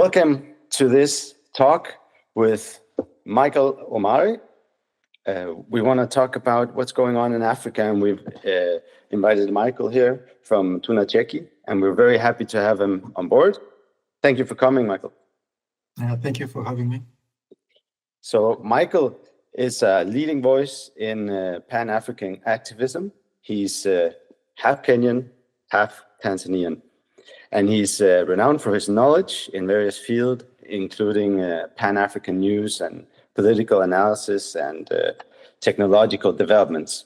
Welcome to this talk with Michael Omari. We want to talk about what's going on in Africa, and we've invited Michael here from Tunacheki, and we're very happy to have him on board. Thank you for coming, Michael. Thank you for having me. So Michael is a leading voice in Pan-African activism. He's half Kenyan, half Tanzanian. And he's renowned for his knowledge in various fields, including Pan-African news and political analysis and technological developments.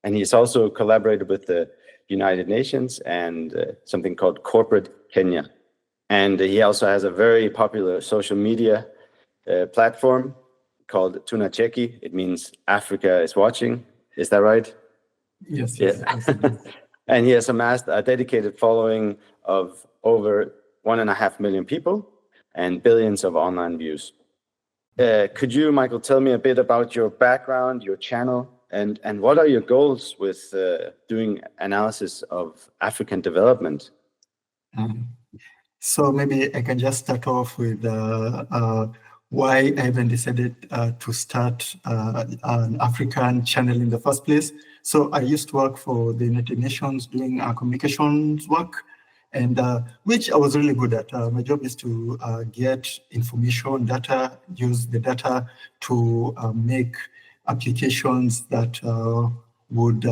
And he's also collaborated with the United Nations and something called Corporate Kenya. And he also has a very popular social media platform called Tunacheki. It means Africa is watching. Is that right? Yes. Yeah. And he has amassed a dedicated following of over 1.5 million people and billions of online views. Could you, Michael, tell me a bit about your background, your channel, and what are your goals with doing analysis of African development? So maybe I can just start off with why I even decided to start an African channel in the first place. So I used to work for the United Nations doing communications work, and which I was really good at. My job is to get information, data, use the data to make applications that would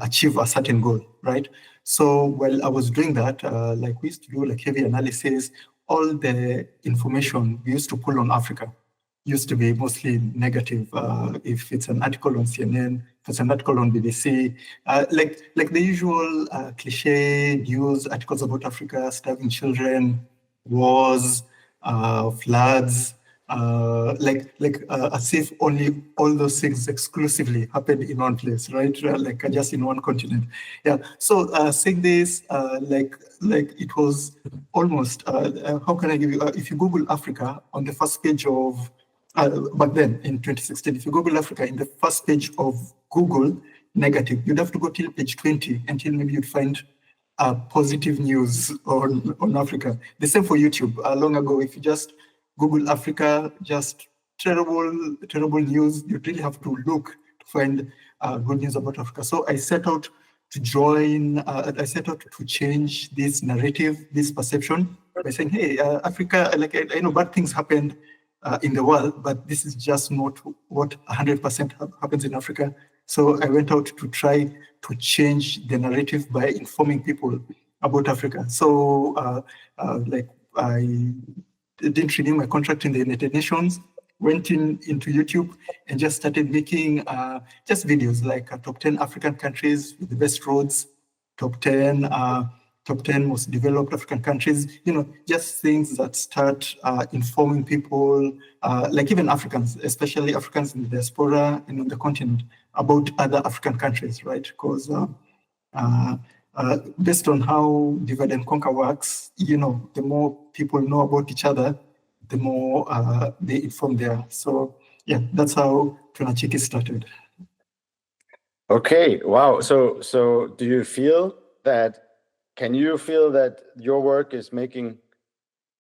achieve a certain goal, right? So while I was doing that, like we used to do like heavy analysis, all the information we used to pull on Africa used to be mostly negative. If it's an article on CNN, if it's an article on BBC, like the usual cliche news articles about Africa, starving children, wars, floods, as if only all those things exclusively happened in one place, right? Like just in one continent. Yeah. So saying this, like it was almost. How can I give you? If you Google Africa on the first page of, back then in 2016, if you Google Africa in the first page of Google, negative, you'd have to go till page 20 until maybe you'd find positive news on Africa. The same for YouTube. Long ago, if you just Google Africa, just terrible news. You really have to look to find good news about Africa. So I set out to join, I set out to change this narrative, this perception by saying, hey, Africa, like I know bad things happened in the world, but this is just not what 100% happens in Africa. So I went out to try to change the narrative by informing people about Africa. So I didn't renew my contract in the United Nations, went into YouTube and just started making just videos like top 10 African countries with the best roads, top 10 most developed African countries, just things that start informing people, like even Africans, especially Africans in the diaspora and on the continent, about other African countries, right? Because based on how divide and conquer works, the more people know about each other, the more they inform there. So yeah, that's how Tunacheki started. Okay, wow. So do you feel that, can you feel that your work is making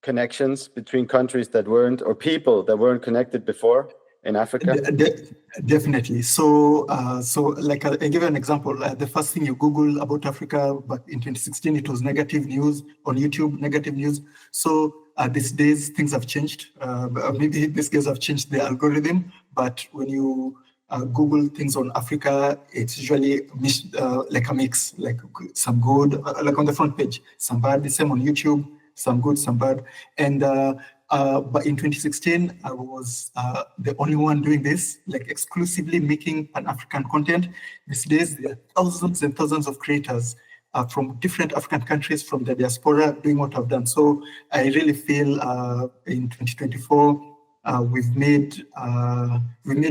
connections between countries that weren't, or people that weren't connected before in Africa? Definitely. So like I give you an example. The first thing you Google about Africa back in 2016, it was negative news on YouTube, negative news. So these days things have changed. Maybe these guys have changed the algorithm, but when you Google things on Africa, it's usually like a mix, like some good, like on the front page, some bad. The same on YouTube, some good, some bad. And but in 2016, I was the only one doing this, like exclusively making Pan-African content. These days, there are thousands and thousands of creators from different African countries, from the diaspora, doing what I've done. So I really feel in 2024, we've made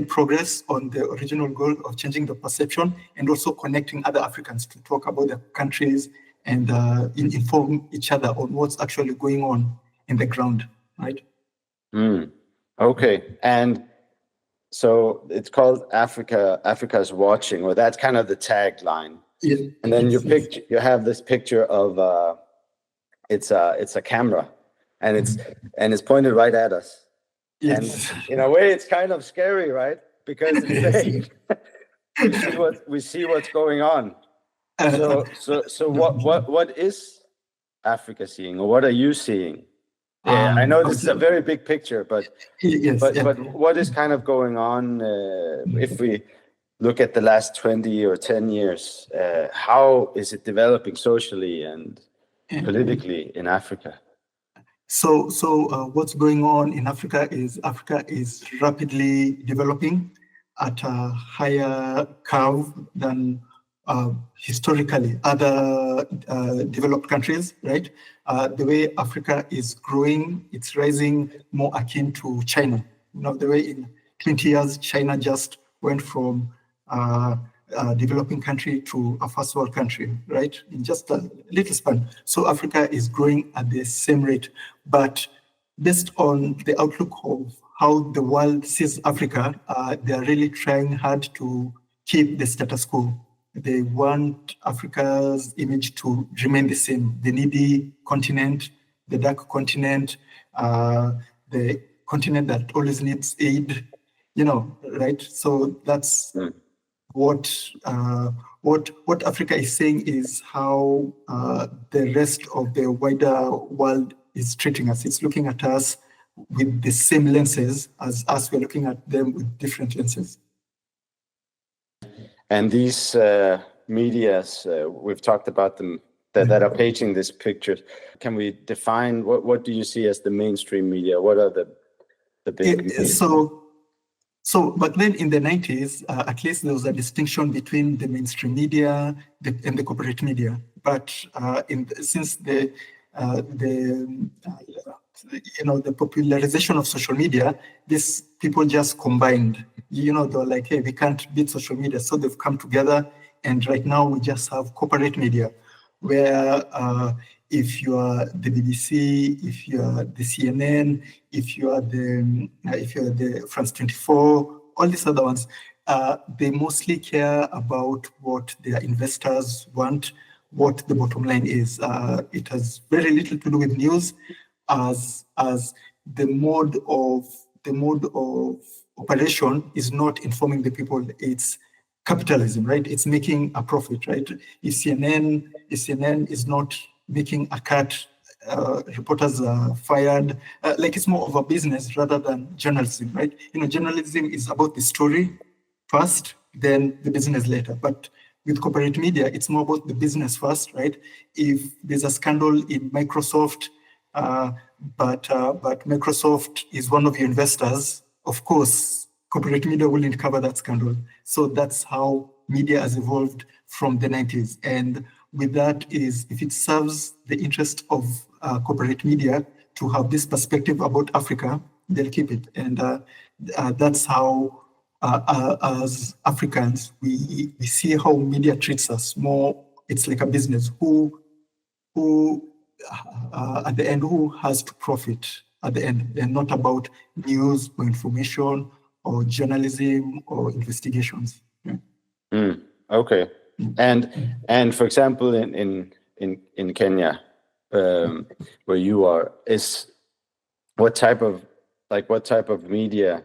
progress on the original goal of changing the perception and also connecting other Africans to talk about their countries and inform each other on what's actually going on in the ground, right? Okay, and so it's called Africa's watching, or that's kind of the tagline. Yeah. And then you have this picture of it's a camera and it's pointed right at us. Yes. And in a way, it's kind of scary, right? Because it's saying we see what's going on. So what is Africa seeing, or what are you seeing? Yeah, I know this is a very big picture, but what is kind of going on if we look at the last 20 or 10 years? How is it developing socially and politically in Africa? So what's going on in Africa is rapidly developing at a higher curve than historically other developed countries, right? The way Africa is growing, it's rising more akin to China. You know, the way in 20 years, China just went from a developing country to a first world country, right? In just a little span. So Africa is growing at the same rate, but based on the outlook of how the world sees Africa, they are really trying hard to keep the status quo. They want Africa's image to remain the same. The needy continent, the dark continent, the continent that always needs aid, you know, right? So that's what Africa is saying is how the rest of the wider world is treating us. It's looking at us with the same lenses as us. We're looking at them with different lenses. And these medias, we've talked about them, that are painting this picture. Can we define what do you see as the mainstream media? What are the big media? So back then in the 90s, at least there was a distinction between the mainstream media and the corporate media. But since the popularization of social media, these people just combined. You know, they're like, hey, we can't beat social media, so they've come together. And right now we just have corporate media, where if you are the BBC, if you are the CNN, if you are the France 24, all these other ones, they mostly care about what their investors want, what the bottom line is. It has very little to do with news, as the mode of operation is not informing the people. It's capitalism, right? It's making a profit, right? If CNN is not making a cut, reporters are fired. Like it's more of a business rather than journalism, right? You know, journalism is about the story first, then the business later. But with corporate media, it's more about the business first, right? If there's a scandal in Microsoft, but Microsoft is one of your investors, of course, corporate media wouldn't cover that scandal. So that's how media has evolved from the 90s. And with that is, if it serves the interest of corporate media to have this perspective about Africa, they'll keep it. And that's how, as Africans, we see how media treats us more. It's like a business. Who at the end, who has to profit at the end, and not about news or information or journalism or investigations. Yeah. Okay. And for example, in Kenya, where you are, is what type of media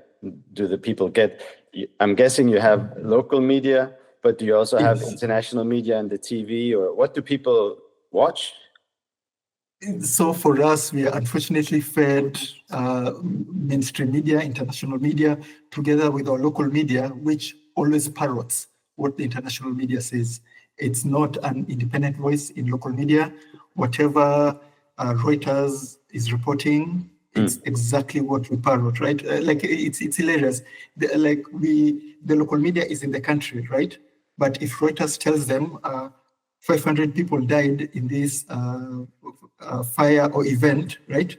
do the people get? I'm guessing you have local media, but do you also have international media and the TV, or what do people watch? So for us, we are unfortunately fed mainstream media, international media, together with our local media, which always parrots what the international media says. It's not an independent voice in local media. Whatever Reuters is reporting, it's exactly what we parrot, right? Like it's hilarious. The local media is in the country, right? But if Reuters tells them 500 people died in this fire or event, right?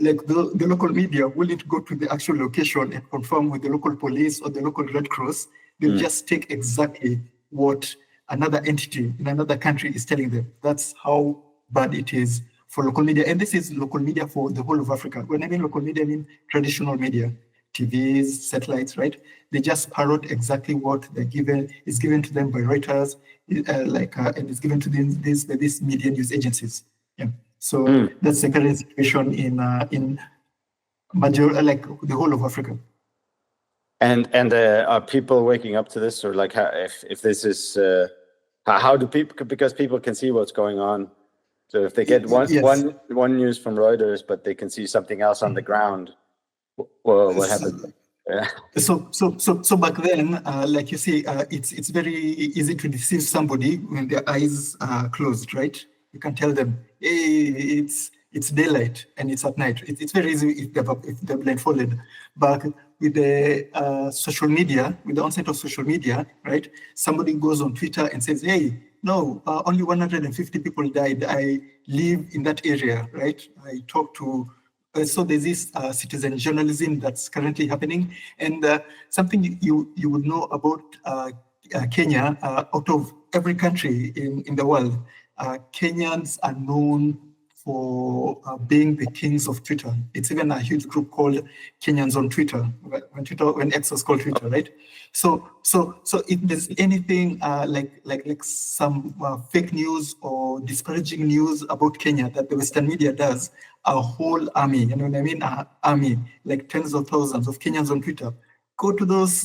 Like the local media wouldn't go to the actual location and confirm with the local police or the local Red Cross. They'll just take exactly what another entity in another country is telling them. That's how bad it is for local media. And this is local media for the whole of Africa. When I mean local media, I mean traditional media, TVs, satellites, right? They just parrot exactly what is given to them by Reuters, and it's given to them by these media news agencies. Yeah. So that's the current situation in like the whole of Africa. And are people waking up to this, or like if this is how do people, because people can see what's going on, so if they get one news from Reuters but they can see something else on the ground, well, what happens? Yeah. So back then, like you see, it's very easy to deceive somebody when their eyes are closed, right? You can tell them, hey, it's daylight and it's at night. It's very easy if they're blindfolded. But with the social media, with the onset of social media, right? Somebody goes on Twitter and says, hey, no, only 150 people died. I live in that area, right? I talk to. So there's this citizen journalism that's currently happening, and something you would know about Kenya. Out of every country in the world, Kenyans are known for being the kings of Twitter. It's even a huge group called Kenyans on Twitter, when X was called Twitter, right? So if there's anything like some fake news or disparaging news about Kenya that the Western media does, a whole army, you know what I mean? Army, like tens of thousands of Kenyans on Twitter, go to those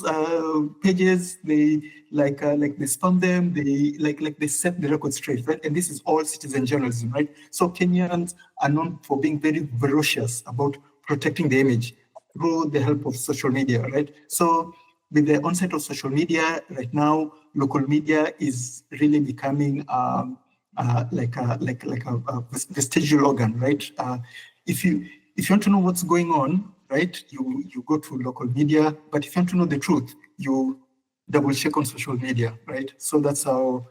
pages. They they spam them. They set the record straight, right? And this is all citizen journalism, right? So Kenyans are known for being very ferocious about protecting the image through the help of social media, right? So with the onset of social media right now, local media is really becoming like a vestigial organ, right? If you want to know what's going on, right, you go to local media. But if you want to know the truth, you double check on social media, right? So that's how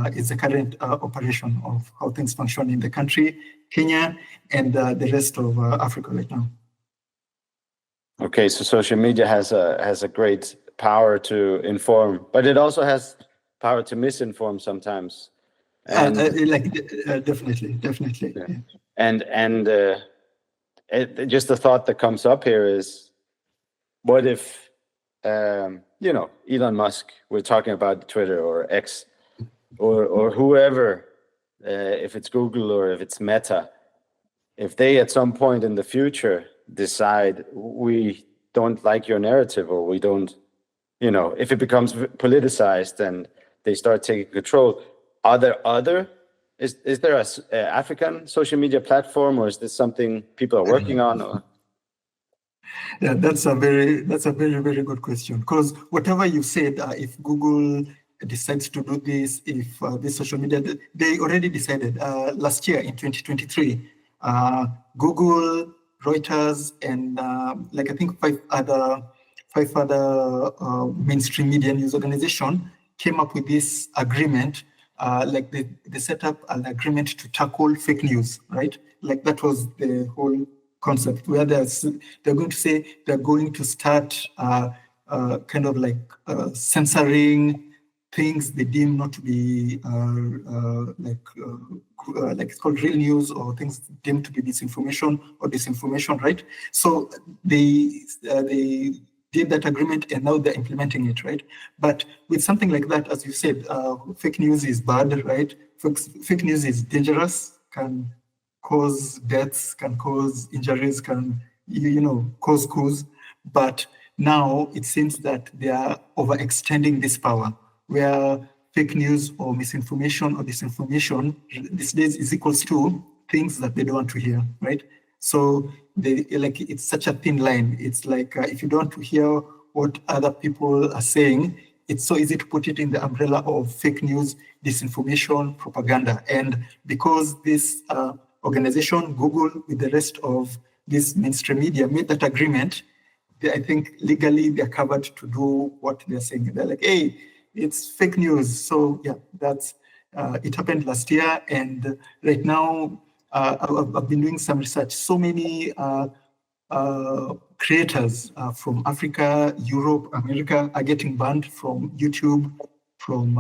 it's the current operation of how things function in the country, Kenya, and the rest of Africa right now. Okay, so social media has a great power to inform, but it also has power to misinform sometimes. And definitely. Yeah. And just the thought that comes up here is, what if Elon Musk, we're talking about Twitter or X or whoever, if it's Google or if it's Meta, if they at some point in the future decide we don't like your narrative, or we don't, if it becomes politicized and they start taking control, are there other, is there a African social media platform, or is this something people are working on? Or? Yeah, that's a very, very good question. Because whatever you said, if Google decides to do this, if this social media, they already decided last year in 2023, Google, Reuters, and I think five other mainstream media news organizations came up with this agreement. They set up an agreement to tackle fake news, right? Like that was the whole concept, where they're going to say they're going to start kind of censoring things they deem not to be it's called real news, or things deemed to be disinformation, right? So they did that agreement, and now they're implementing it, right? But with something like that, as you said, fake news is bad, right? Fake news is dangerous, can cause deaths, can cause injuries, can cause coups. But now it seems that they are overextending this power, where fake news or misinformation or disinformation these days is equals to things that they don't want to hear, right? So it's such a thin line. It's like if you don't want to hear what other people are saying, it's so easy to put it in the umbrella of fake news, disinformation, propaganda. And because this organization, Google, with the rest of this mainstream media, made that agreement, I think legally they're covered to do what they're saying. They're like, hey, it's fake news. So yeah, that's it happened last year, and right now I've been doing some research. So many creators from Africa, Europe, America are getting banned from YouTube, from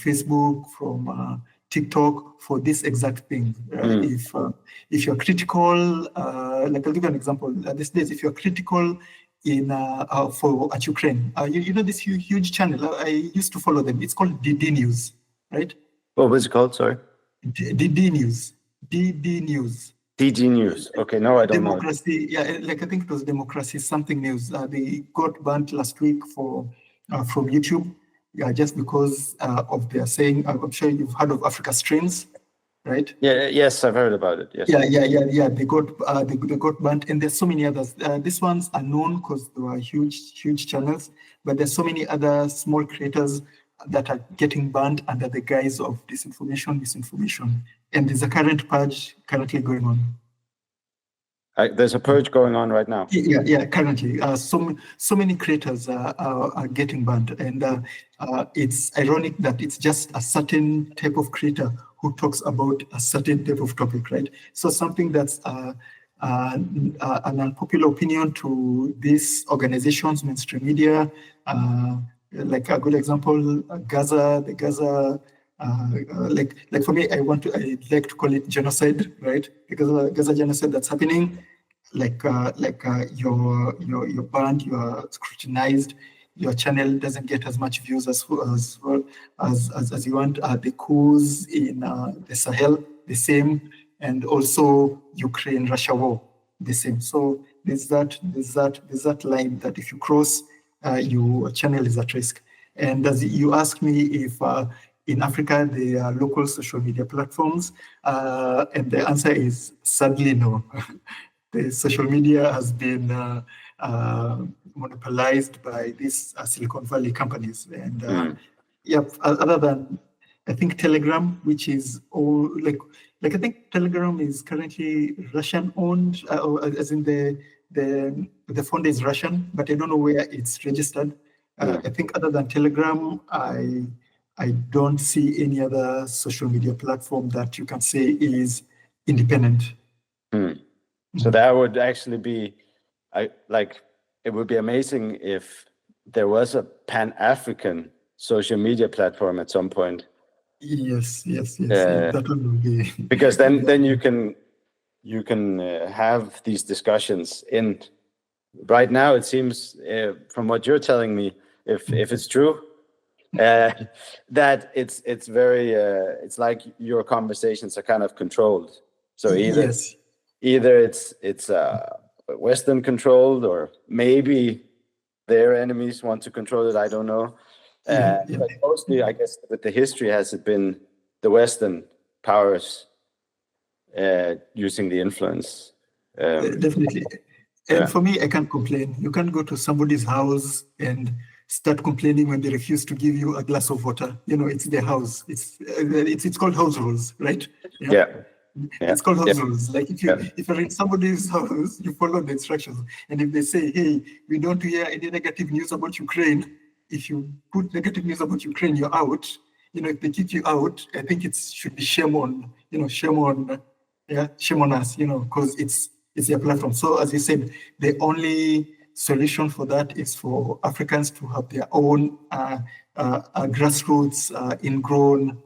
Facebook, from TikTok for this exact thing. If you're critical, I'll give you an example. These days, if you're critical at Ukraine, you know this huge channel. I used to follow them. It's called DD News, right? What was it called? Sorry. DD News. DD News. DG News. Okay, no, I don't know. Democracy, yeah, like I think it was Democracy Something News. They got banned last week from YouTube, yeah, just because of their saying. I'm sure you've heard of Africa Streams, right? Yeah, yes, I've heard about it. Yes. Yeah. They got banned, and there's so many others. These ones are known because they were huge channels, but there's so many other small creators that are getting banned under the guise of misinformation, and there's a current purge currently going on. There's a purge going on right now. Yeah. Currently, so many creators are getting banned, and it's ironic that it's just a certain type of creator who talks about a certain type of topic, right? So something that's an unpopular opinion to these organizations, mainstream media, like a good example, Gaza, the Gaza. Like for me, I like to call it genocide, right? Because Gaza genocide that's happening, you're banned, you are scrutinized, your channel doesn't get as much views as you want. The coups in the Sahel, the same, and also Ukraine-Russia war, the same. So there's that line that if you cross, your channel is at risk. And as you ask me if in Africa there are local social media platforms, and the answer is sadly no. The social media has been monopolized by these Silicon Valley companies, and other than I think Telegram, which is all like I think Telegram is currently Russian owned, or as in the founder is Russian, but I don't know where it's registered. I think other than Telegram, I don't see any other social media platform that you can say is independent. So that would actually be, it would be amazing if there was a Pan-African social media platform at some point. Yes. That would be because then you can have these discussions. And right now, it seems from what you're telling me, if it's true, that it's very it's like your conversations are kind of controlled. So either it's Western controlled, or maybe their enemies want to control it. I don't know. But mostly, I guess, with the history, has it been the Western powers using the influence? Definitely. And for me, I can't complain. You can't go to somebody's house and start complaining when they refuse to give you a glass of water. It's their house. It's called house rules, right? Yeah. It's called house rules. Like if you're in somebody's house, you follow the instructions. And if they say, "Hey, we don't hear any negative news about Ukraine," if you put negative news about Ukraine, you're out. If they kick you out, I think it should be shame on us. Because it's their platform. So as you said, the only solution for that is for Africans to have their own grassroots, ingrown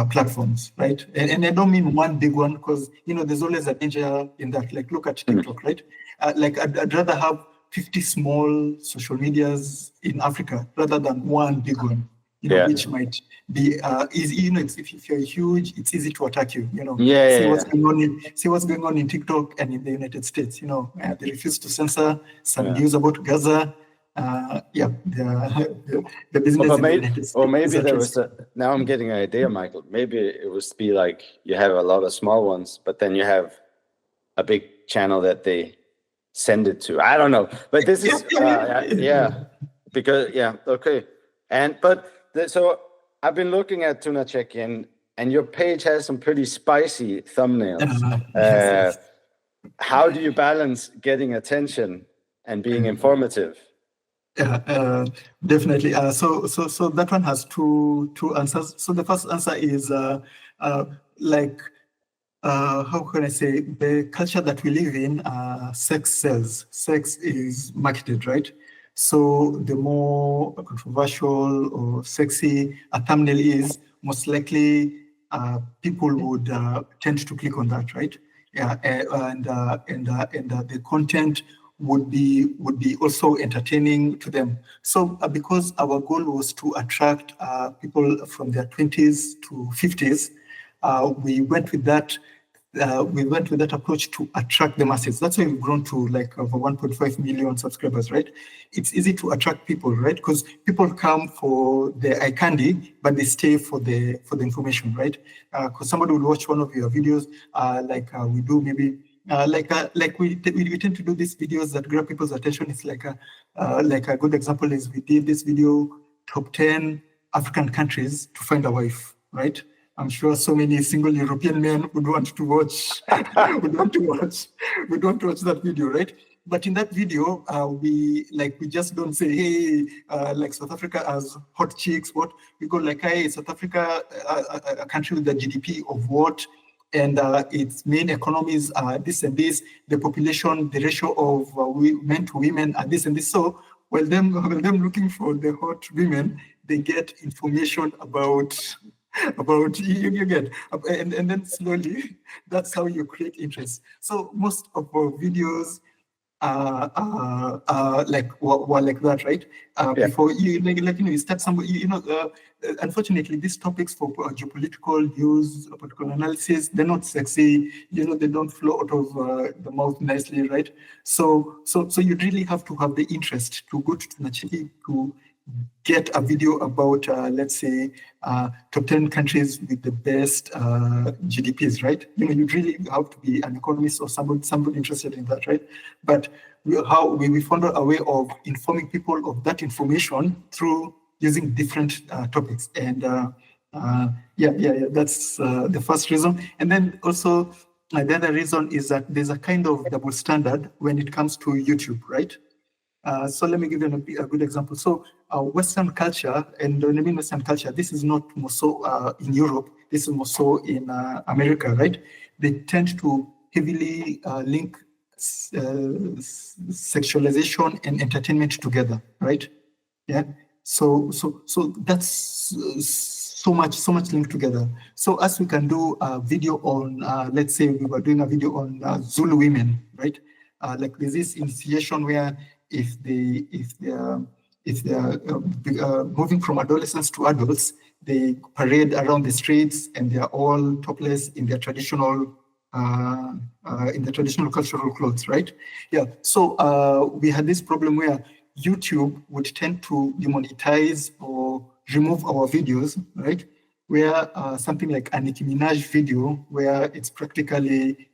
platforms, right? And I don't mean one big one, because there's always a danger in that. Like, look at TikTok, right? I'd rather have 50 small social medias in Africa rather than one big one, which might be easy. If you're huge, it's easy to attack you. See what's going on in TikTok and in the United States. They refuse to censor some news about Gaza. The business. Maybe there was now I'm getting an idea, Michael. Maybe it was to be like you have a lot of small ones, but then you have a big channel that they send it to. I don't know, but this is okay. So I've been looking at Tuna Check-In, and your page has some pretty spicy thumbnails. How do you balance getting attention and being informative? Yeah, definitely. So that one has two answers. So the first answer is how can I say, the culture that we live in, sex sells. Sex is marketed, right? So the more controversial or sexy a thumbnail is, most likely people would tend to click on that, right? Yeah, and the content would be also entertaining to them. So because our goal was to attract people from their 20s to 50s, we went with that we went with that approach to attract the masses. That's why we've grown to like over 1.5 million subscribers, right? It's easy to attract people, right? Because people come for the eye candy, but they stay for the information, right? Because somebody will watch one of your videos, we do maybe. We tend to do these videos that grab people's attention. It's like a good example is we did this video, top 10 African countries to find a wife, right? I'm sure so many single European men would want to watch that video, right? But in that video, we just don't say, hey, like South Africa has hot chicks. What we go like, hey, South Africa, a country with a GDP of what, and its main economies are this and this. The population, the ratio of men to women are this and this. So while them looking for the hot women, they get information about you get, and then slowly that's how you create interest. So most of our videos were like that, right? Before you start somebody, unfortunately these topics for geopolitical news, political analysis, they're not sexy, they don't flow out of the mouth nicely, right? So you really have to have the interest to go to Tunachili to get a video about, let's say, top 10 countries with the best GDPs, right? You really have to be an economist or somebody interested in that, right? But we found out a way of informing people of that information through using different topics. And that's the first reason. And then also, the other reason is that there's a kind of double standard when it comes to YouTube, right? So let me give you a good example. So Western culture, and when I mean Western culture, this is not more so in Europe, this is more so in America, right? They tend to heavily link sexualization and entertainment together, right? Yeah. So that's so much linked together. So as we can do a video on, let's say we were doing a video on Zulu women, right? Like there's this initiation where if they are moving from adolescents to adults, they parade around the streets and they are all topless in their traditional cultural clothes, right? Yeah. So we had this problem where YouTube would tend to demonetize or remove our videos, right? Where something like a Nicki Minaj video, where it's practically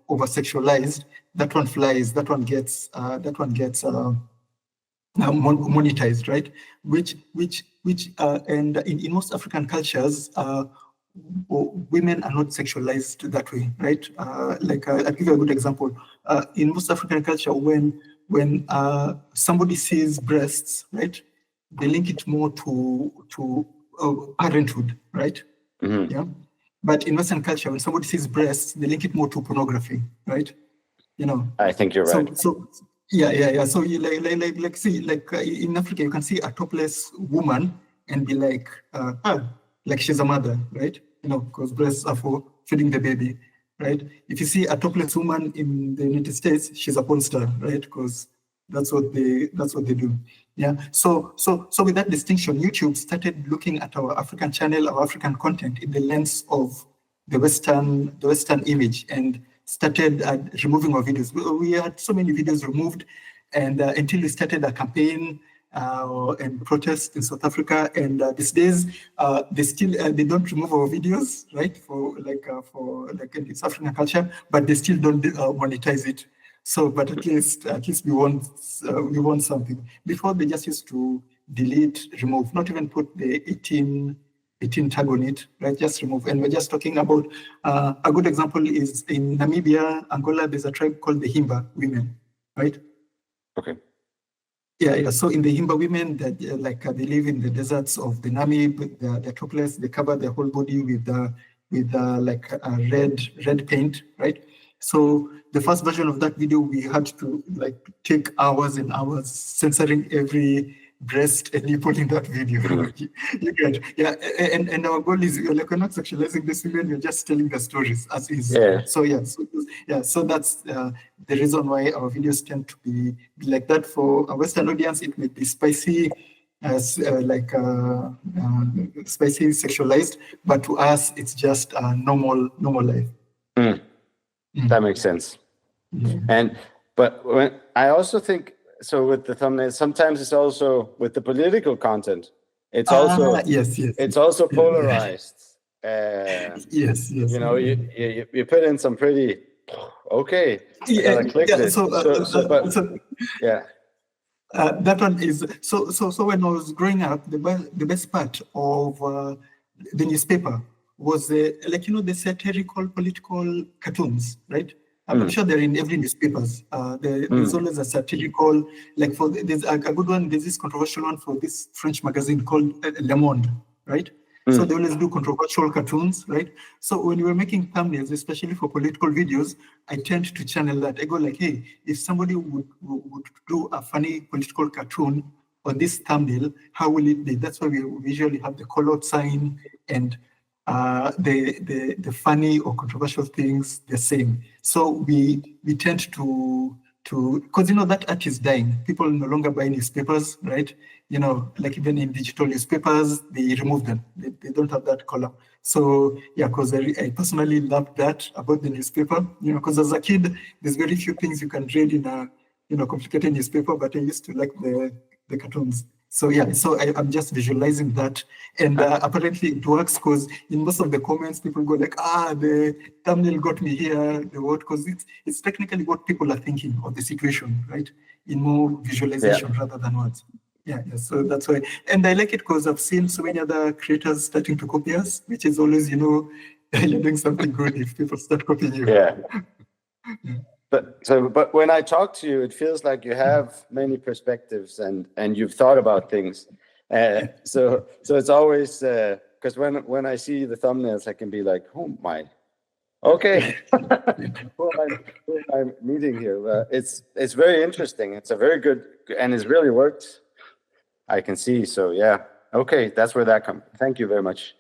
over sexualized, that one flies, that one gets monetized, right? Which and in most African cultures, women are not sexualized that way, right? I'll give you a good example. In most African culture, when somebody sees breasts, right, they link it more to parenthood, right? Mm-hmm. Yeah. But in Western culture, when somebody sees breasts, they link it more to pornography, right? I think you're right. So yeah. So you see, in Africa, you can see a topless woman and be like she's a mother, right? Because breasts are for feeding the baby, right? If you see a topless woman in the United States, she's a porn star, right? Because that's what they do. Yeah. So with that distinction, YouTube started looking at our African channel, our African content in the lens of the Western image, and started removing our videos. We had so many videos removed, and until we started a campaign and protest in South Africa. And these days, they don't remove our videos, right? For in South African culture, but they still don't monetize it. So, but at least we want something. Before, they just used to delete, remove, not even put the 18 tag on it, right? Just remove. And we're just talking about a good example is in Namibia, Angola. There's a tribe called the Himba women, right? Okay. Yeah. So in the Himba women, that they live in the deserts of the Namib. They're topless. They cover their whole body with red paint, right? So the first version of that video, we had to take hours and hours censoring every breast and nipple in that video. You get, yeah. And our goal is we're not sexualizing this women. We're just telling the stories as is. Yeah. So So that's the reason why our videos tend to be like that. For a Western audience, it may be spicy, spicy, sexualized, but to us, it's just normal life. That makes sense. But when I also think, so with the thumbnail, sometimes it's also with the political content. It's also it's also polarized. Yes. You know, you put in some pretty okay. I gotta click this. That one is so. When I was growing up, the best part of the newspaper was the satirical political cartoons, right? I'm sure they're in every newspapers. There's always a satirical, there's a good one. There's this controversial one for this French magazine called Le Monde, right? So they always do controversial cartoons, right? So when we were making thumbnails, especially for political videos, I tend to channel that. I go like, hey, if somebody would do a funny political cartoon on this thumbnail, how will it be? That's why we usually have the call-out sign and the funny or controversial things the same. So we tend to because that art is dying. People no longer buy newspapers, right? Like even in digital newspapers, they remove them. They don't have that column. So yeah, because I personally love that about the newspaper. Because as a kid, there's very few things you can read in a complicated newspaper, but I used to like the cartoons. So yeah, so I'm just visualizing that, and apparently it works because in most of the comments, people go like, the thumbnail got me here, the word, because it's technically what people are thinking of the situation, right? In more visualization rather than words. Yeah, so that's why, and I like it because I've seen so many other creators starting to copy us, which is always, you're doing something good if people start copying you. Yeah. But when I talk to you, it feels like you have many perspectives and you've thought about things. So it's always because when I see the thumbnails, I can be like, oh my, okay, who am I meeting here? It's very interesting. It's a very good, and it's really worked. I can see. So yeah, okay, that's where that comes. Thank you very much.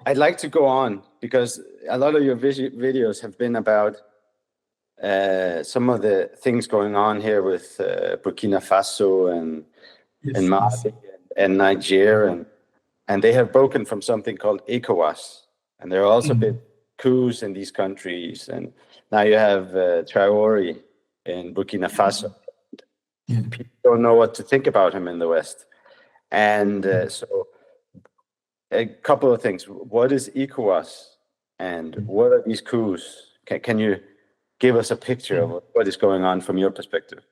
I'd like to go on because a lot of your videos have been about some of the things going on here with Burkina Faso and Mali and Niger, and they have broken from something called Ecowas, and there have also been coups in these countries, and now you have Traoré in Burkina Faso. People don't know what to think about him in the West, and so a couple of things. What is Ecowas, and what are these coups? Can you give us a picture of what is going on from your perspective?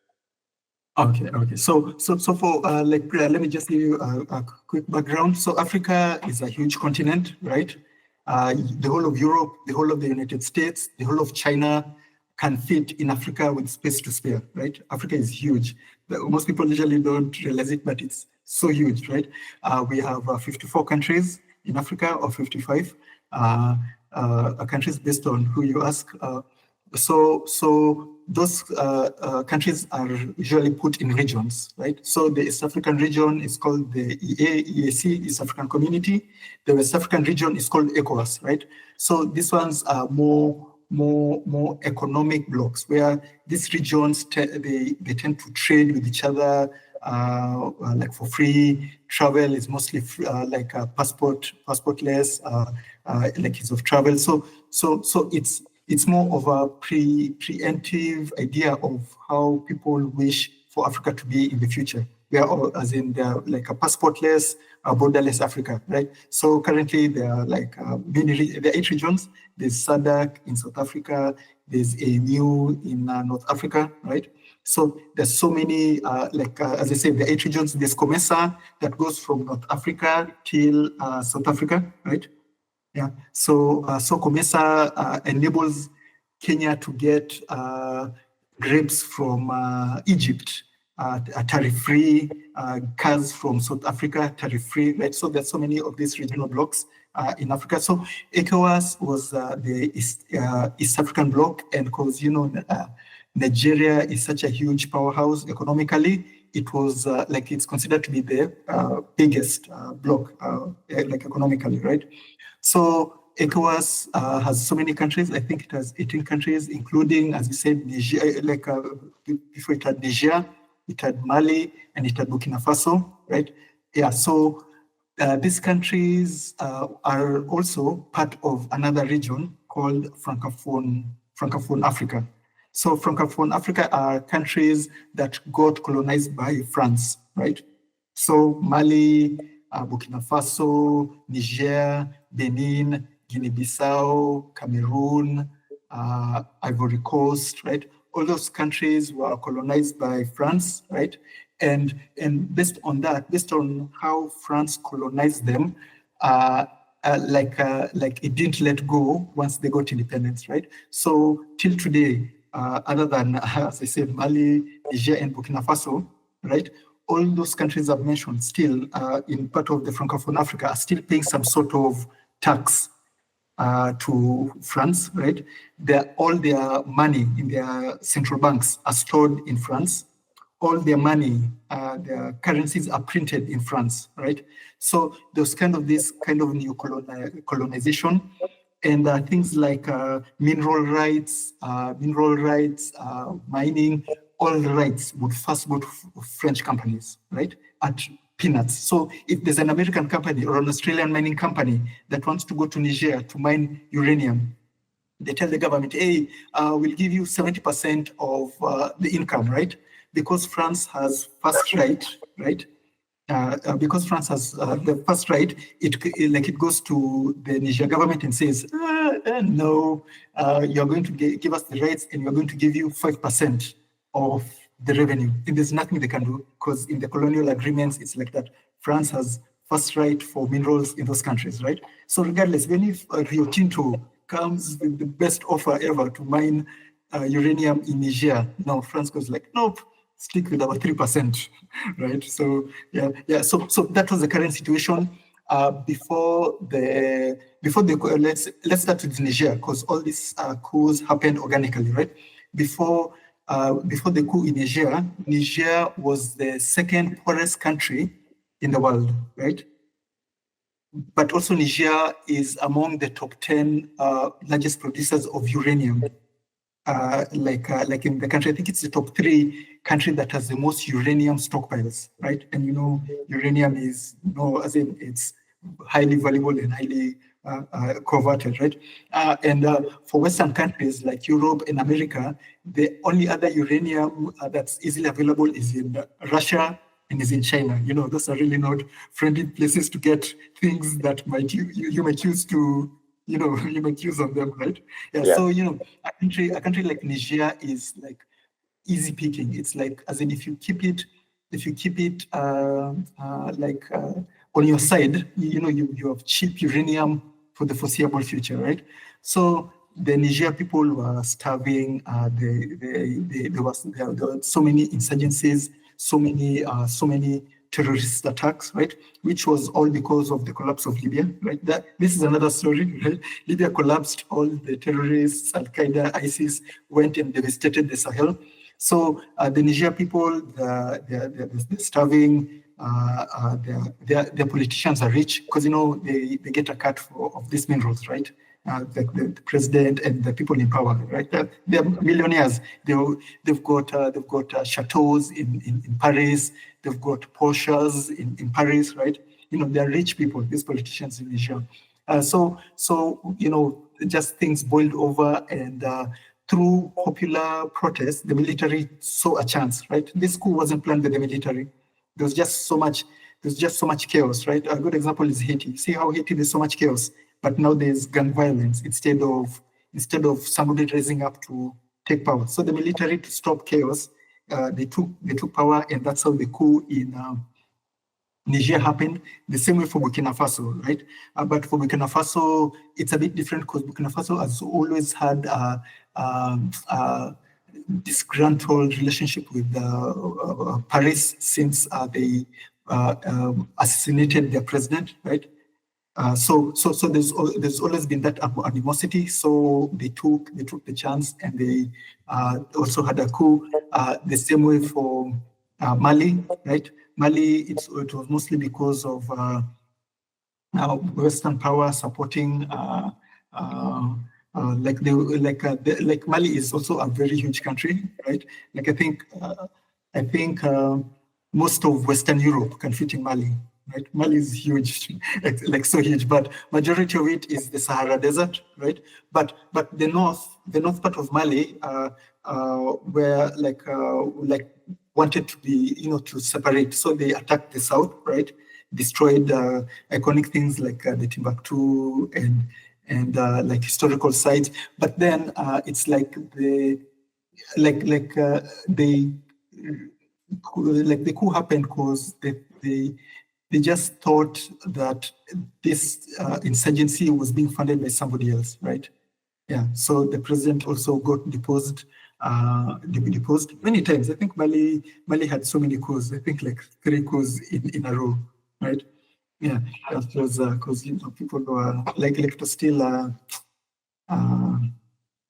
Okay. So for let me just give you a quick background. So Africa is a huge continent, right? The whole of Europe, the whole of the United States, the whole of China can fit in Africa with space to spare, right? Africa is huge. Most people usually don't realize it, but it's so huge, right? We have 54 countries in Africa, or 55 countries based on who you ask. So those countries are usually put in regions, right? So the East African region is called the EAC, East African Community. The West African region is called ECOWAS, right? So these ones are more economic blocks where these regions they tend to trade with each other, like for free. Travel is mostly passportless, like ease of travel. So it's more of a preemptive idea of how people wish for Africa to be in the future. We are all, as in they're like a passportless, borderless Africa, right? So currently there are like there are 8 regions. There's SADC in South Africa. There's AMU in North Africa, right? So there's so many, as I said, the 8 regions. There's COMESA that goes from North Africa till South Africa, right? Yeah. So COMESA enables Kenya to get grapes from Egypt, tariff-free, cars from South Africa, tariff-free, right? So there's so many of these regional blocks in Africa. So ECOWAS was the East African bloc, and because, Nigeria is such a huge powerhouse economically, it was it's considered to be the biggest bloc, economically, right? So ECOWAS has so many countries. I think it has 18 countries, including, as you said, Niger. Before it had Niger, it had Mali, and it had Burkina Faso, right? Yeah. So these countries are also part of another region called Francophone Africa. So Francophone Africa are countries that got colonized by France, right? So Mali, Burkina Faso, Niger, Benin, Guinea-Bissau, Cameroon, Ivory Coast, right? All those countries were colonized by France, right? And based on that, based on how France colonized them, like it didn't let go once they got independence, right? So till today, other than, as I said, Mali, Niger, and Burkina Faso, right? All those countries I've mentioned still in part of the Francophone Africa are still paying some sort of tax to France, right? All their money in their central banks are stored in France. All their money, their currencies are printed in France, right? So there's this kind of new colonization, and things like mineral rights, mining, all the rights would first go to French companies, right? At peanuts. So if there's an American company or an Australian mining company that wants to go to Niger to mine uranium, they tell the government, hey, we'll give you 70% of the income, right? Because France has first right, right? Because France has the first right, it goes to the Niger government and says, no, you're going to give us the rights and we're going to give you 5% of the revenue. And there's nothing they can do because in the colonial agreements, it's like that. France has first right for minerals in those countries, right? So regardless, when if Rio Tinto comes with the best offer ever to mine uranium in Niger, now France goes like, nope, stick with our 3%, right? So yeah. So that was the current situation before the let's start with Niger because all these coups happened organically, right? Before the coup in Niger was the second poorest country in the world, right? But also Niger is among the top 10 largest producers of uranium. Like in the country, I think it's the top 3 country that has the most uranium stockpiles, right? And uranium is, as in it's highly valuable and highly coveted, right? And for Western countries like Europe and America, the only other uranium that's easily available is in Russia and is in China. Those are really not friendly places to get things that you might use to, you might use on them, right? Yeah. So a country like Niger is like easy picking. It's like, as in, if you keep it on your side, you have cheap uranium for the foreseeable future, right? So the Niger people were starving. There were so many insurgencies, so many terrorist attacks, right? Which was all because of the collapse of Libya, right? This is another story, right? Libya collapsed, all the terrorists, Al-Qaeda, ISIS went and devastated the Sahel. So the Niger people, they're starving. Their politicians are rich because they get a cut of these minerals, right? The president and the people in power, right? They're millionaires. They've got chateaus in Paris. They've got Porsches in Paris, right? They're rich people. These politicians in Niger. So just things boiled over, and through popular protest, the military saw a chance, right? This coup wasn't planned by the military. There's just so much chaos, right? A good example is Haiti. See how Haiti, there's so much chaos, but now there's gun violence instead of somebody rising up to take power. So the military, to stop chaos, they took power, and that's how the coup in Niger happened. The same way for Burkina Faso, right? But for Burkina Faso, it's a bit different because Burkina Faso has always had disgruntled relationship with Paris since they assassinated their president, right? So there's always been that animosity. So they took the chance, and they also had a coup. The same way for Mali, right? Mali, it was mostly because of Western power supporting. Like Mali is also a very huge country, right? Like I think most of Western Europe can fit in Mali, right? Mali is huge, like so huge, but majority of it is the Sahara Desert, right? But the north part of Mali, where like wanted to be, to separate, so they attacked the south, right? Destroyed iconic things like the Timbuktu and like historical sites. But then it's like the coup happened because they just thought that this insurgency was being funded by somebody else, right? Yeah. So the president also got deposed many times. I think Mali had so many coups. I think like 3 coups in a row, right? Yeah, because people were like to still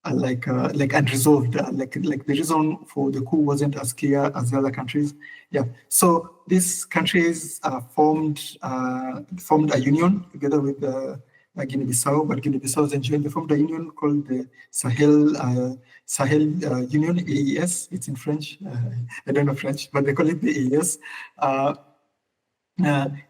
like unresolved. Like the reason for the coup wasn't as clear as the other countries. Yeah. So these countries formed a union together with Guinea-Bissau, but Guinea-Bissau is enjoying. They formed a union called the Sahel Union, AES. It's in French. I don't know French, but they call it the AES.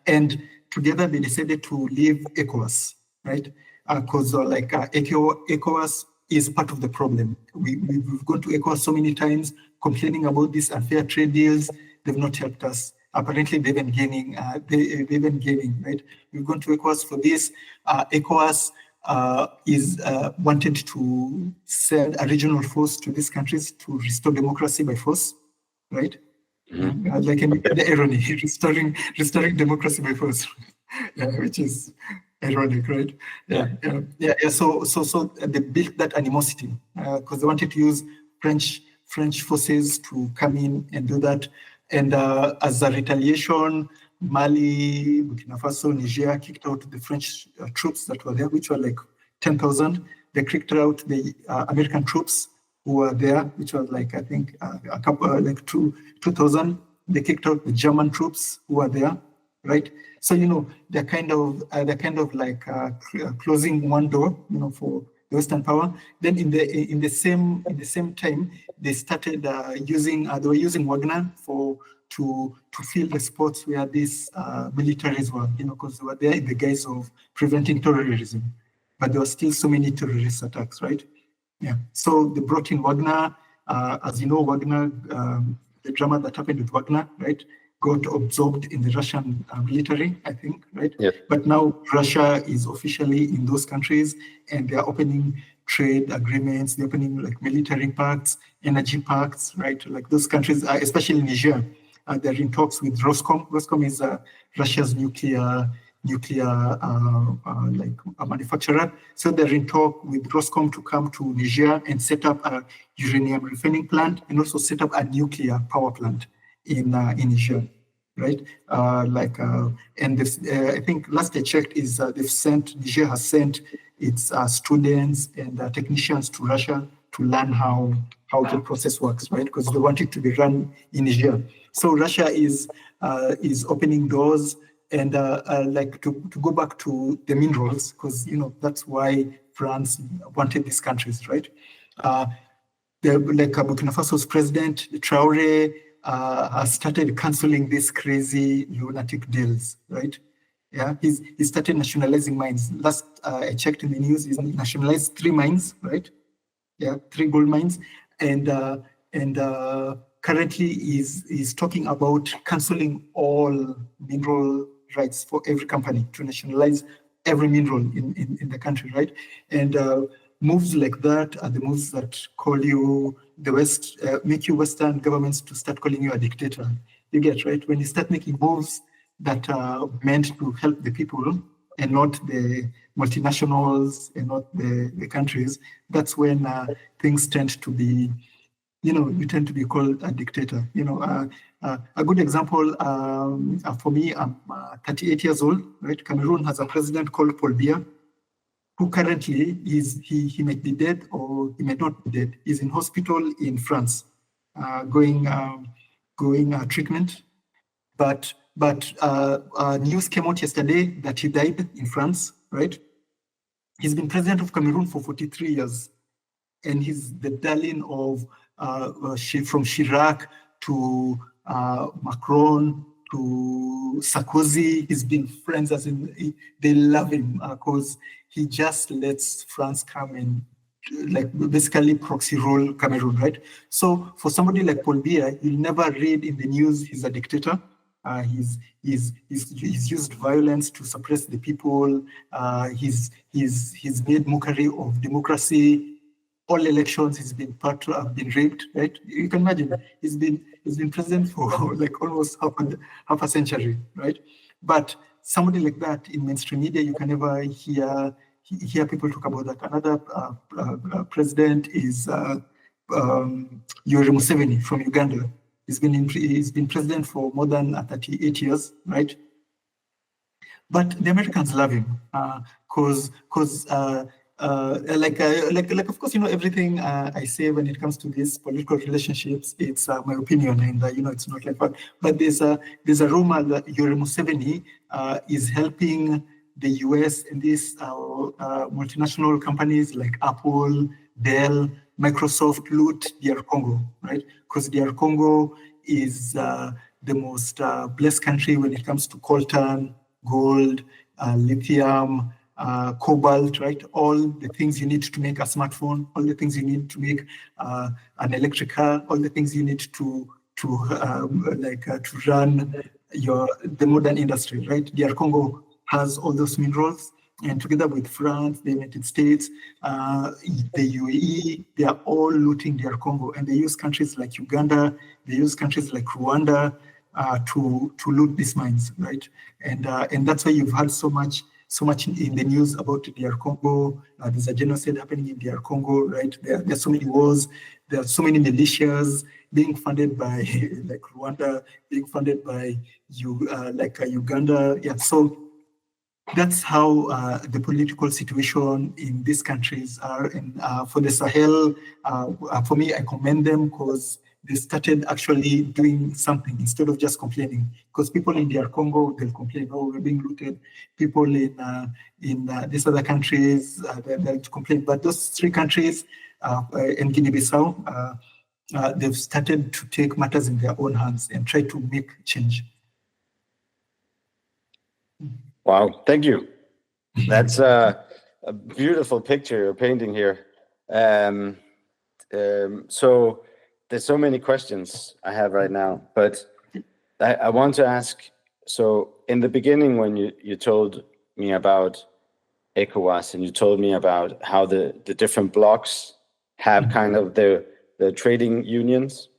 And together they decided to leave ECOWAS, right? Because ECOWAS is part of the problem. We've gone to ECOWAS so many times complaining about these unfair trade deals. They've not helped us. Apparently, they've been gaining. Right? We've gone to ECOWAS for this. ECOWAS is wanted to send a regional force to these countries to restore democracy by force, right? Mm-hmm. Like in the irony, restoring democracy by force, which is ironic, right? Yeah. So they built that animosity because they wanted to use French forces to come in and do that. And as a retaliation, Mali, Burkina Faso, Niger kicked out the French troops that were there, which were like 10,000. They kicked out the American troops who were there, which was like, I think, a couple, like 2,000. They kicked out the German troops who were there, right? So, they're kind of like closing one door, for the Western power. Then in the same time, they started they were using Wagner to fill the spots where these militaries were, because they were there in the guise of preventing terrorism. But there were still so many terrorist attacks, right? Yeah. So they brought in Wagner. As you know, Wagner, the drama that happened with Wagner, right, got absorbed in the Russian military, I think, right? Yep. But now Russia is officially in those countries, and they are opening trade agreements. They're opening like military pacts, energy pacts, right? Like those countries, especially Niger, they're in talks with Roscom. Roscom is Russia's nuclear like a manufacturer. So they're in talk with Roscom to come to Niger and set up a uranium refining plant and also set up a nuclear power plant in Niger, right? And this, I think last I checked is Niger has sent its students and technicians to Russia to learn how the process works, right? Because they want it to be run in Niger. So Russia is opening doors. And like to go back to the minerals, because that's why France wanted these countries, right? Burkina Faso's president Traore has started canceling these crazy lunatic deals, right? Yeah, he started nationalizing mines. Last I checked in the news, he's nationalized 3 mines, right? Yeah, 3 gold mines, and currently he's talking about canceling all mineral rights for every company, to nationalize every mineral in the country, right? And moves like that are the moves that call you the West, make you Western governments to start calling you a dictator. You get, right? When you start making moves that are meant to help the people and not the multinationals and not the countries, that's when things tend to be, you tend to be called a dictator. A good example for me, I'm 38 years old, right? Cameroon has a president called Paul Biya, who currently he might be dead or he might not be dead. He's in hospital in France, going treatment. But news came out yesterday that he died in France, right? He's been president of Cameroon for 43 years. And he's the darling of from Chirac to Macron to Sarkozy. He's been friends, as in they love him because he just lets France come and like basically proxy rule Cameroon, right? So for somebody like Paul Biya, you'll never read in the news he's a dictator. He's used violence to suppress the people. He's made mockery of democracy. All elections he's been part of have been rigged, right? You can imagine he's been president for like almost half a century, right? But somebody like that in mainstream media, you can never hear people talk about that. Another president is Yoweri Museveni from Uganda. He's been president for more than 38 years, right? But the Americans love him because of course, everything I say when it comes to these political relationships, it's my opinion, and it's not like that. But there's a rumor that Yoweri Museveni is helping the US and these multinational companies like Apple, Dell, Microsoft loot DR Congo, right? Because DR Congo is the most blessed country when it comes to coltan, gold, lithium, cobalt, right? All the things you need to make a smartphone, all the things you need to make an electric car, all the things you need to run the modern industry, right? DR Congo has all those minerals, and together with France, the United States, the UAE, they are all looting DR Congo, and they use countries like Uganda, they use countries like Rwanda to loot these mines, right? And that's why you've had so much in the news about DR Congo. There's a genocide happening in DR Congo, right? There's so many wars. There are so many militias being funded by like Rwanda, being funded by Uganda. Yeah, so that's how the political situation in these countries are. And for the Sahel, for me, I commend them because they started actually doing something instead of just complaining. Because people in DR Congo, they'll complain, oh, we're being looted. People in these other countries, they'll complain. But those three countries, and Guinea-Bissau, they've started to take matters in their own hands and try to make change. Wow, thank you. That's a beautiful picture you're painting here. So there's so many questions I have right now, but I want to ask, so in the beginning when you told me about Ecowas and you told me about how the different blocks have kind of the trading unions.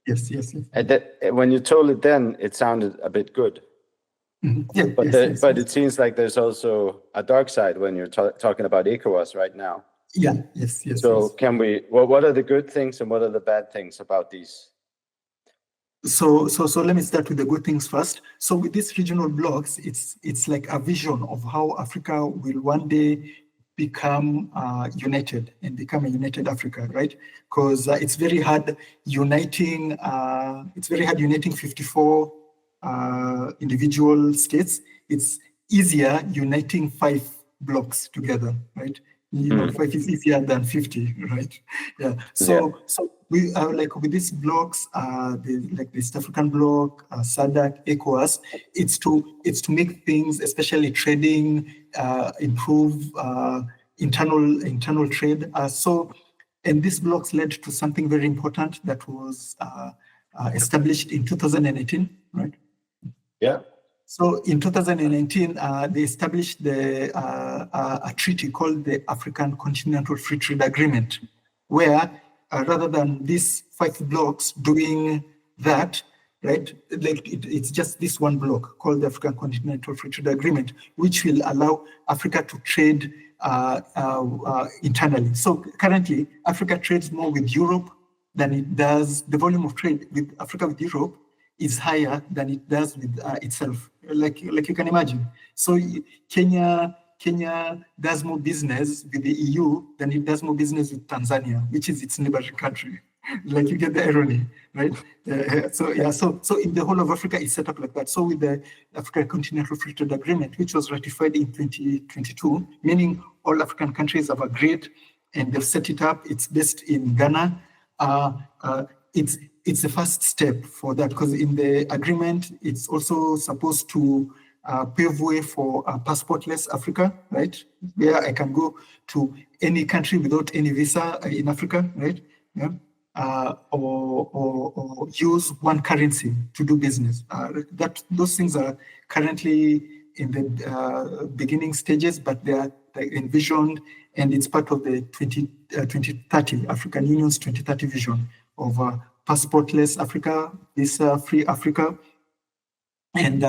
Yes. And when you told it then, it sounded a bit good. Yeah, but it seems like there's also a dark side when you're talking about Ecowas right now. Yeah, yes. So can we? What are the good things and what are the bad things about these? So let me start with the good things first. So with these regional blocks, it's like a vision of how Africa will one day become united and become a united Africa, right? Because it's very hard uniting. It's very hard uniting 54 individual states. It's easier uniting 5 blocks together, right? 5 is easier than 50, right? Yeah. So we are like with these blocks, the East African bloc, SADC, ECOWAS. It's to make things, especially trading, improve internal trade. And these blocks led to something very important that was established in 2018, right? Yeah. So in 2019, they established a treaty called the African Continental Free Trade Agreement, where rather than these 5 blocks doing that, right, like it's just this one block called the African Continental Free Trade Agreement, which will allow Africa to trade internally. So currently, Africa trades more with Europe than it does. The volume of trade with Africa with Europe is higher than it does with itself, like you can imagine. So Kenya does more business with the EU than it does more business with Tanzania, which is its neighboring country. Like you get the irony, right? So in the whole of Africa, it's set up like that. So with the African Continental Free Trade Agreement, which was ratified in 2022, meaning all African countries have agreed and they've set it up. It's based in Ghana. it's the first step for that, because in the agreement, it's also supposed to pave way for passportless Africa, right? Where I can go to any country without any visa in Africa, right? Yeah. Or use one currency to do business. Those things are currently in the beginning stages, but they are envisioned, and it's part of the 2030 African Union's 2030 vision of passportless Africa, visa-free Africa, and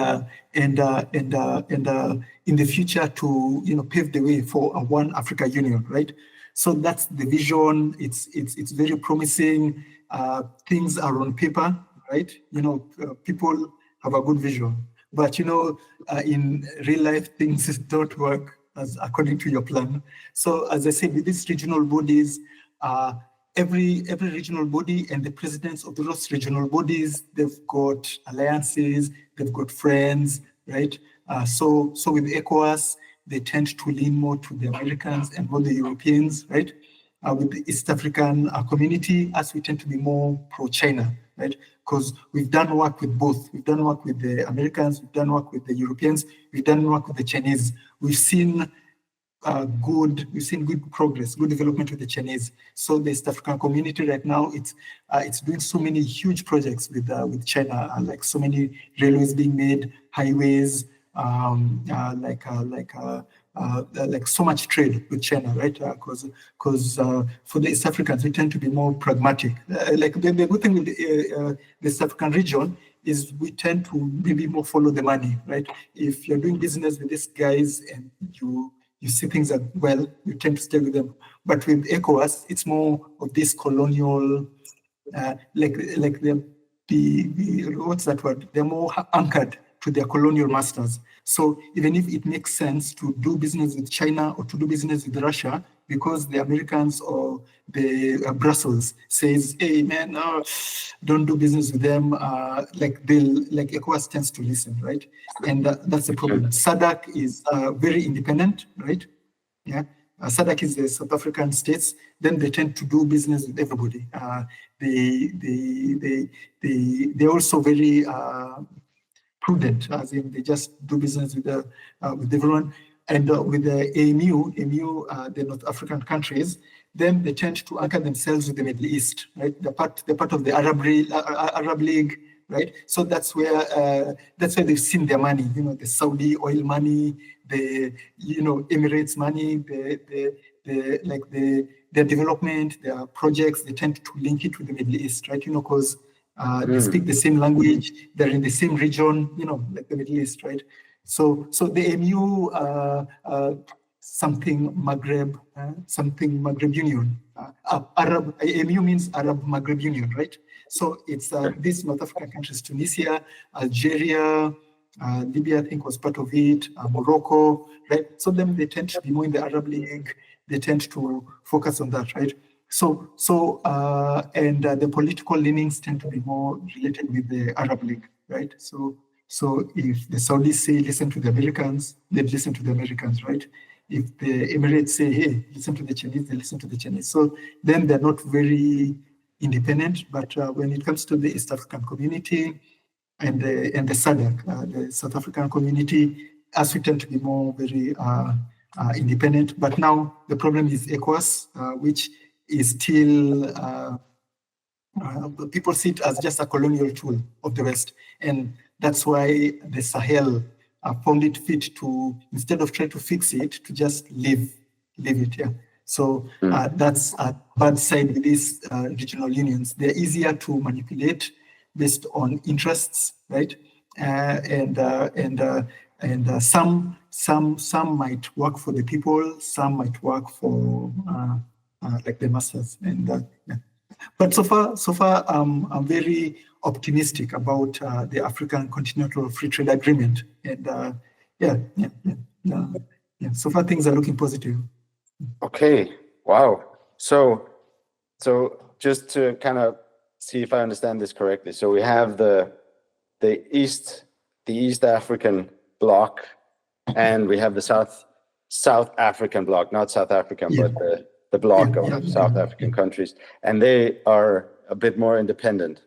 in the future to pave the way for a one Africa Union, right? So that's the vision. It's very promising. Things are on paper, right? People have a good vision, but in real life things don't work as according to your plan. So as I said, with these regional bodies, every regional body and the presidents of those regional bodies, they've got alliances, they've got friends, right? So with ECOWAS, they tend to lean more to the Americans and not the Europeans, right? With the East African community, as we tend to be more pro-China, right? Because we've done work with both. We've done work with the Americans, we've done work with the Europeans, we've done work with the Chinese. We've seen good progress, good development with the Chinese. So the East African community right now, it's doing so many huge projects with China, like so many railways being made, highways, like so much trade with China, right? Because for the East Africans, we tend to be more pragmatic. Like the good thing with the East African region is we tend to maybe more follow the money, right? If you're doing business with these guys and you see things are well, you tend to stay with them. But with ECOWAS, it's more of this colonial, like the what's that word? They're more anchored to their colonial masters. So even if it makes sense to do business with China or to do business with Russia, because the Americans or the Brussels says, hey man, don't do business with them, like ECOWAS tends to listen, right? And that's the problem. SADC is very independent, right? Yeah. SADC is the South African states. Then they tend to do business with everybody. They're also very prudent, as in they just do business with everyone. And with the AMU, the North African countries, then they tend to anchor themselves with the Middle East, right? They're part of the Arab League, right? So that's where they've seen their money. The Saudi oil money, the Emirates money, their development, their projects. They tend to link it with the Middle East, right? Because they speak the same language. They're in the same region, like the Middle East, right? So the AMU, something Maghreb Union. AMU means Arab Maghreb Union, right? So it's these North African countries: Tunisia, Algeria, Libya, I think was part of it, Morocco, right? So then they tend to be more in the Arab League. They tend to focus on that, right? So the political leanings tend to be more related with the Arab League, right? So if the Saudis say listen to the Americans, they listen to the Americans, right? If the Emirates say, hey, listen to the Chinese, they listen to the Chinese. So then they're not very independent. But when it comes to the East African community and the SADC, the South African community, as we tend to be more very independent. But now the problem is ECOWAS, which is still people see it as just a colonial tool of the West. And that's why the Sahel found it fit to, instead of trying to fix it, to just leave it. Yeah. So that's a bad side with these regional unions. They're easier to manipulate based on interests, right? And some might work for the people, some might work for like the masses. And yeah. But so far, I'm very optimistic about the African Continental Free Trade Agreement, and so far things are looking positive. Okay, wow. So just to kind of see if I understand this correctly, so we have the East African bloc, and we have the South African bloc, not South African, but the bloc of South African countries, and they are a bit more independent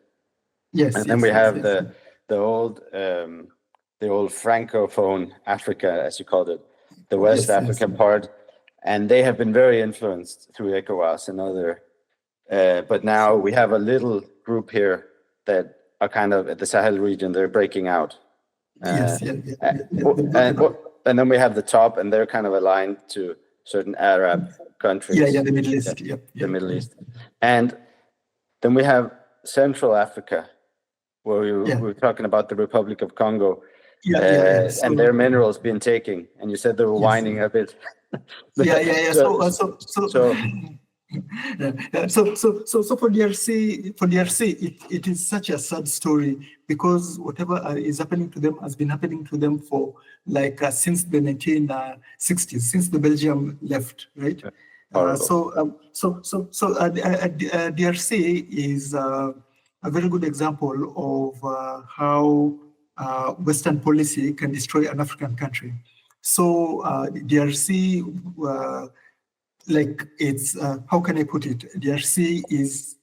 Yes. And then we have the old francophone Africa, as you called it, the West African part, and they have been very influenced through ECOWAS and other. But now we have a little group here that are kind of at the Sahel region. They're breaking out. And then we have the top, and they're kind of aligned to certain Arab countries. The Middle East. The Middle East. And then we have Central Africa, where we were talking about the Republic of Congo, and their minerals being taken. And you said they were whining a bit. So for DRC, it is such a sad story, because whatever is happening to them has been happening to them for since the 1960s, since the Belgium left, right? DRC is a very good example of how Western policy can destroy an African country. So DRC. It's how can I put it? DRC is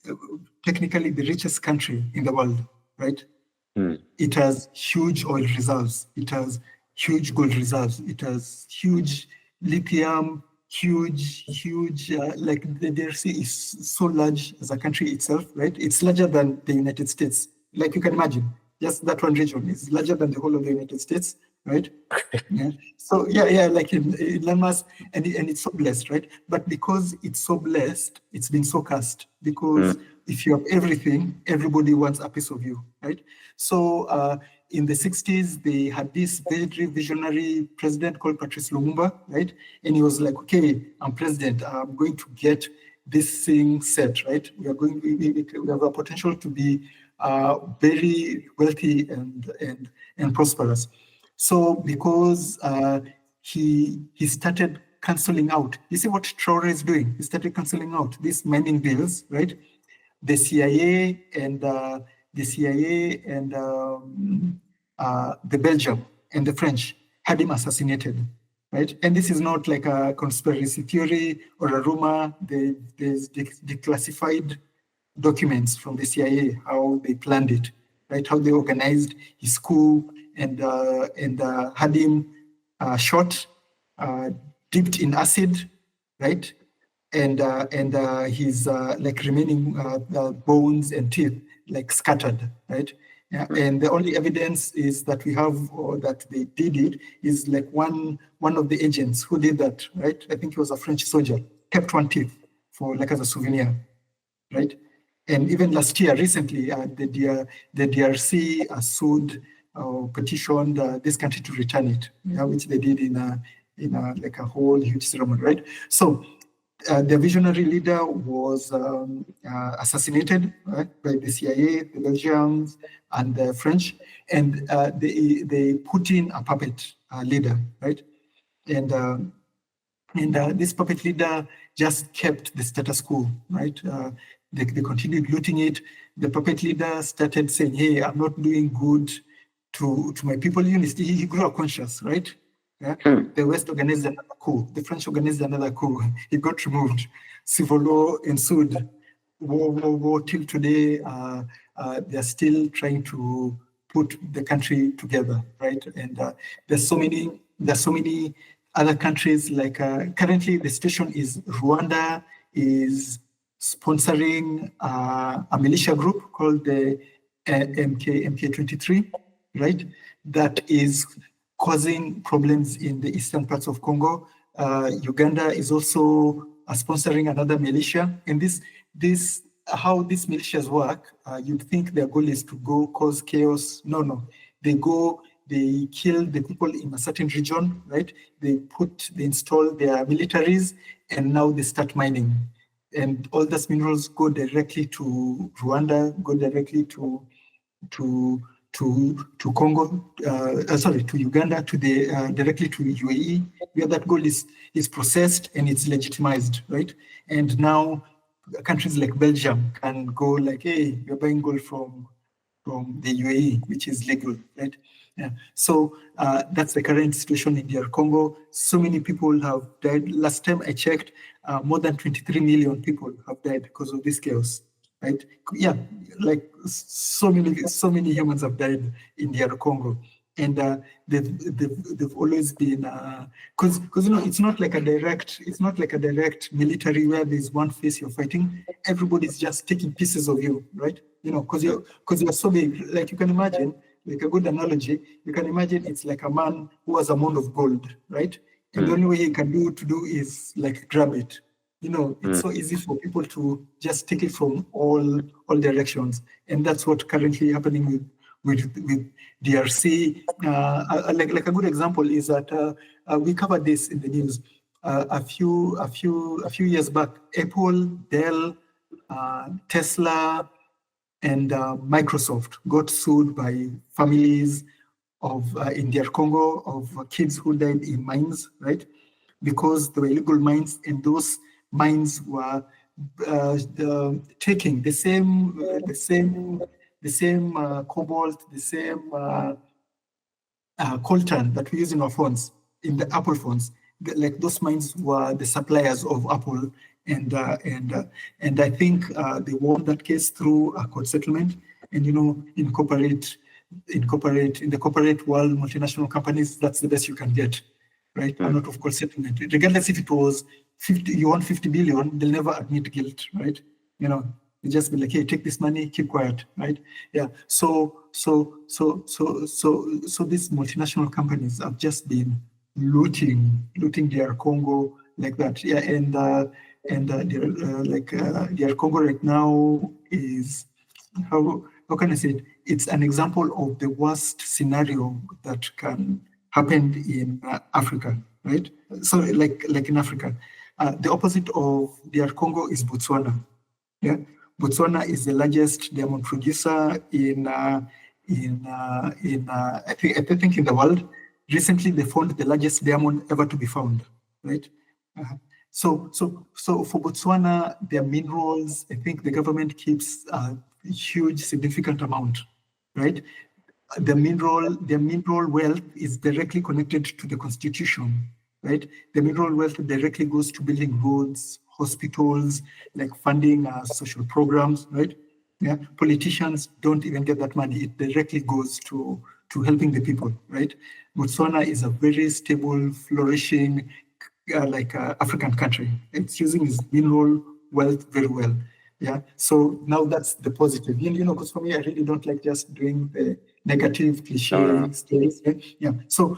technically the richest country in the world, right? It has huge oil reserves. It has huge gold reserves. It has huge lithium, huge. The DRC is so large as a country itself, right? It's larger than the United States. Like you can imagine, just that one region is larger than the whole of the United States, right? So like in landmass, and it's so blessed, right? But because it's so blessed, it's been so cursed, because if you have everything, everybody wants a piece of you, right? So in the 60s, they had this very visionary president called Patrice Lumumba, right? And he was like, okay, I'm president, I'm going to get this thing set, right? We have a potential to be very wealthy and prosperous. So because he started cancelling out, you see what Traore is doing? He started cancelling out these mining deals, right? The CIA and the Belgium and the French had him assassinated, right? And this is not like a conspiracy theory or a rumor. There's declassified documents from the CIA, how they planned it, right? How they organized his coup and had him shot, dipped in acid, right? And his remaining bones and teeth scattered, right? Yeah. And the only evidence is that we have, or that they did it, is one of the agents who did that, right? I think he was a French soldier, kept one teeth for as a souvenir, right? And even last year, recently, the DRC sued or petitioned this country to return it, which they did in a whole huge ceremony, right? So the visionary leader was assassinated, right, by the CIA, the Belgians, and the French, and they put in a puppet leader, right? And this puppet leader just kept the status quo, right? They continued looting it. The puppet leader started saying, hey, I'm not doing good to my people. He grew up conscious, right? Yeah? The West organized another coup. The French organized another coup. He got removed. Civil law ensued. War till today. They're still trying to put the country together, right? And there's so many other countries. Currently, the situation is Rwanda is sponsoring a militia group called the MK23, right? That is causing problems in the eastern parts of Congo. Uganda is also sponsoring another militia. And this how these militias work, you'd think their goal is to go cause chaos. No. They kill the people in a certain region, right? They install their militaries, and now they start mining. And all those minerals go directly to Rwanda, go directly to Congo, to Uganda, directly to UAE, where that gold is processed and it's legitimized, right? And now countries like Belgium can go hey, you're buying gold from the UAE, which is legal, right? Yeah. So that's the current situation in DR Congo. So many people have died. Last time I checked, more than 23 million people have died because of this chaos. right? Yeah, like so many humans have died in DR Congo, and they've always been because it's not like a direct military where there's one face you're fighting. Everybody's just taking pieces of you, right? Because you're so big. Like you can imagine, like a good analogy, you can imagine it's like a man who has a mound of gold, right? And the only way he can do is like grab it. It's so easy for people to just take it from all directions, and that's what currently happening with DRC. Like a good example is that we covered this in the news a few years back. Apple, Dell, Tesla, and Microsoft got sued by families of in DR Congo of kids who died in mines, right? Because they were illegal mines, and those mines were taking the same cobalt, the same coltan that we use in our phones, in the Apple phones. Like those mines were the suppliers of Apple, and I think they won that case through a court settlement. And in the corporate world, multinational companies, that's the best you can get, right? A lot of court settlement, regardless if it was 50, you want 50 billion, they'll never admit guilt, right? They just be like, hey, take this money, keep quiet, right? Yeah. So these multinational companies have just been looting DR Congo like that. Yeah, and DR Congo right now is how can I say it? It's an example of the worst scenario that can happen in Africa, right? So like in Africa, the opposite of DR Congo is Botswana. Yeah, Botswana is the largest diamond producer I think in the world. Recently, they found the largest diamond ever to be found, right? So for Botswana, their minerals, I think the government keeps a huge, significant amount, right? Their mineral wealth is directly connected to the constitution, right? The mineral wealth directly goes to building roads, hospitals, like funding social programs, right? Yeah, politicians don't even get that money. It directly goes to helping the people, right? Botswana is a very stable, flourishing, African country. It's using its mineral wealth very well. Yeah. So now that's the positive. Because for me, I really don't like just doing the negative cliche stories. Right? Yeah. So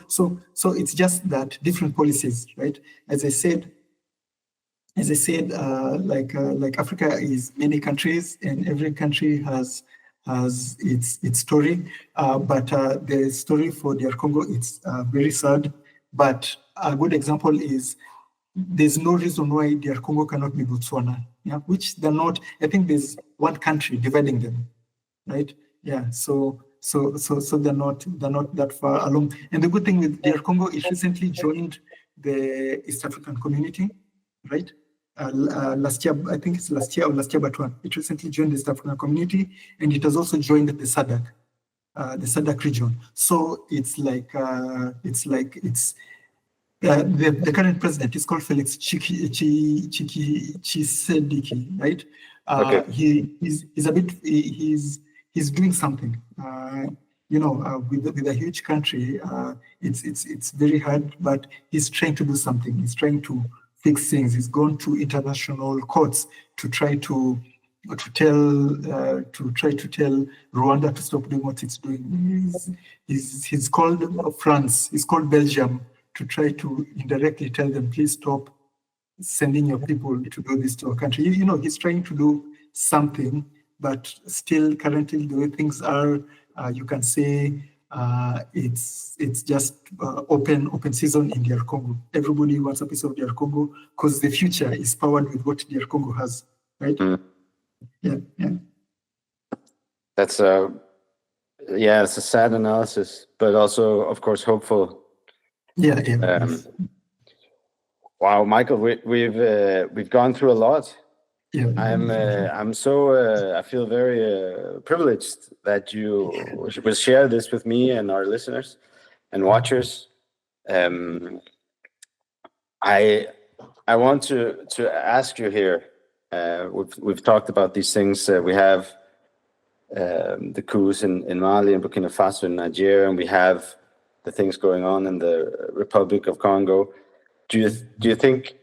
it's just that different policies, right? As I said, like Africa is many countries, and every country has its story. But the story for DR Congo, it's very sad. But a good example is there's no reason why DR Congo cannot be Botswana. Yeah, which they're not. I think there's one country dividing them, right? Yeah. So they're not that far along. And the good thing with DR Congo, it recently joined the East African community, right? Last year, I think it's last year but one. It recently joined the East African community, and it has also joined the SADC region. So it's the current president is called Felix Tshisekedi, right? Okay. He's doing something. With a huge country, it's very hard, but he's trying to do something. He's trying to fix things. He's gone to international courts to try to tell Rwanda to stop doing what it's doing. He's called France. He's called Belgium to try to indirectly tell them, please stop sending your people to do this to our country. He's trying to do something, but still currently the way things are, you can say it's just open season in DR Congo. Everybody wants a piece of DR Congo because the future is powered with what DR Congo has, right? Yeah. That's it's a sad analysis, but also, of course, hopeful. Yeah. Wow, Michael, we've gone through a lot. Yeah. I feel very privileged that you will share this with me and our listeners and watchers. I want to ask you here, We've talked about these things. We have the coups in Mali and Burkina Faso and Nigeria, and we have the things going on in the Republic of Congo. Do you think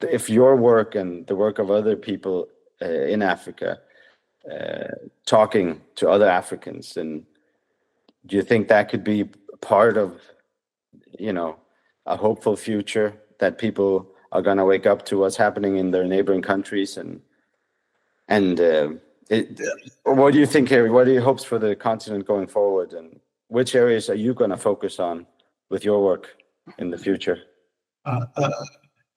if your work and the work of other people in Africa, talking to other Africans, and do you think that could be part of, a hopeful future, that people are going to wake up to what's happening in their neighboring countries? What do you think, Harry? What are your hopes for the continent going forward, and which areas are you going to focus on with your work in the future?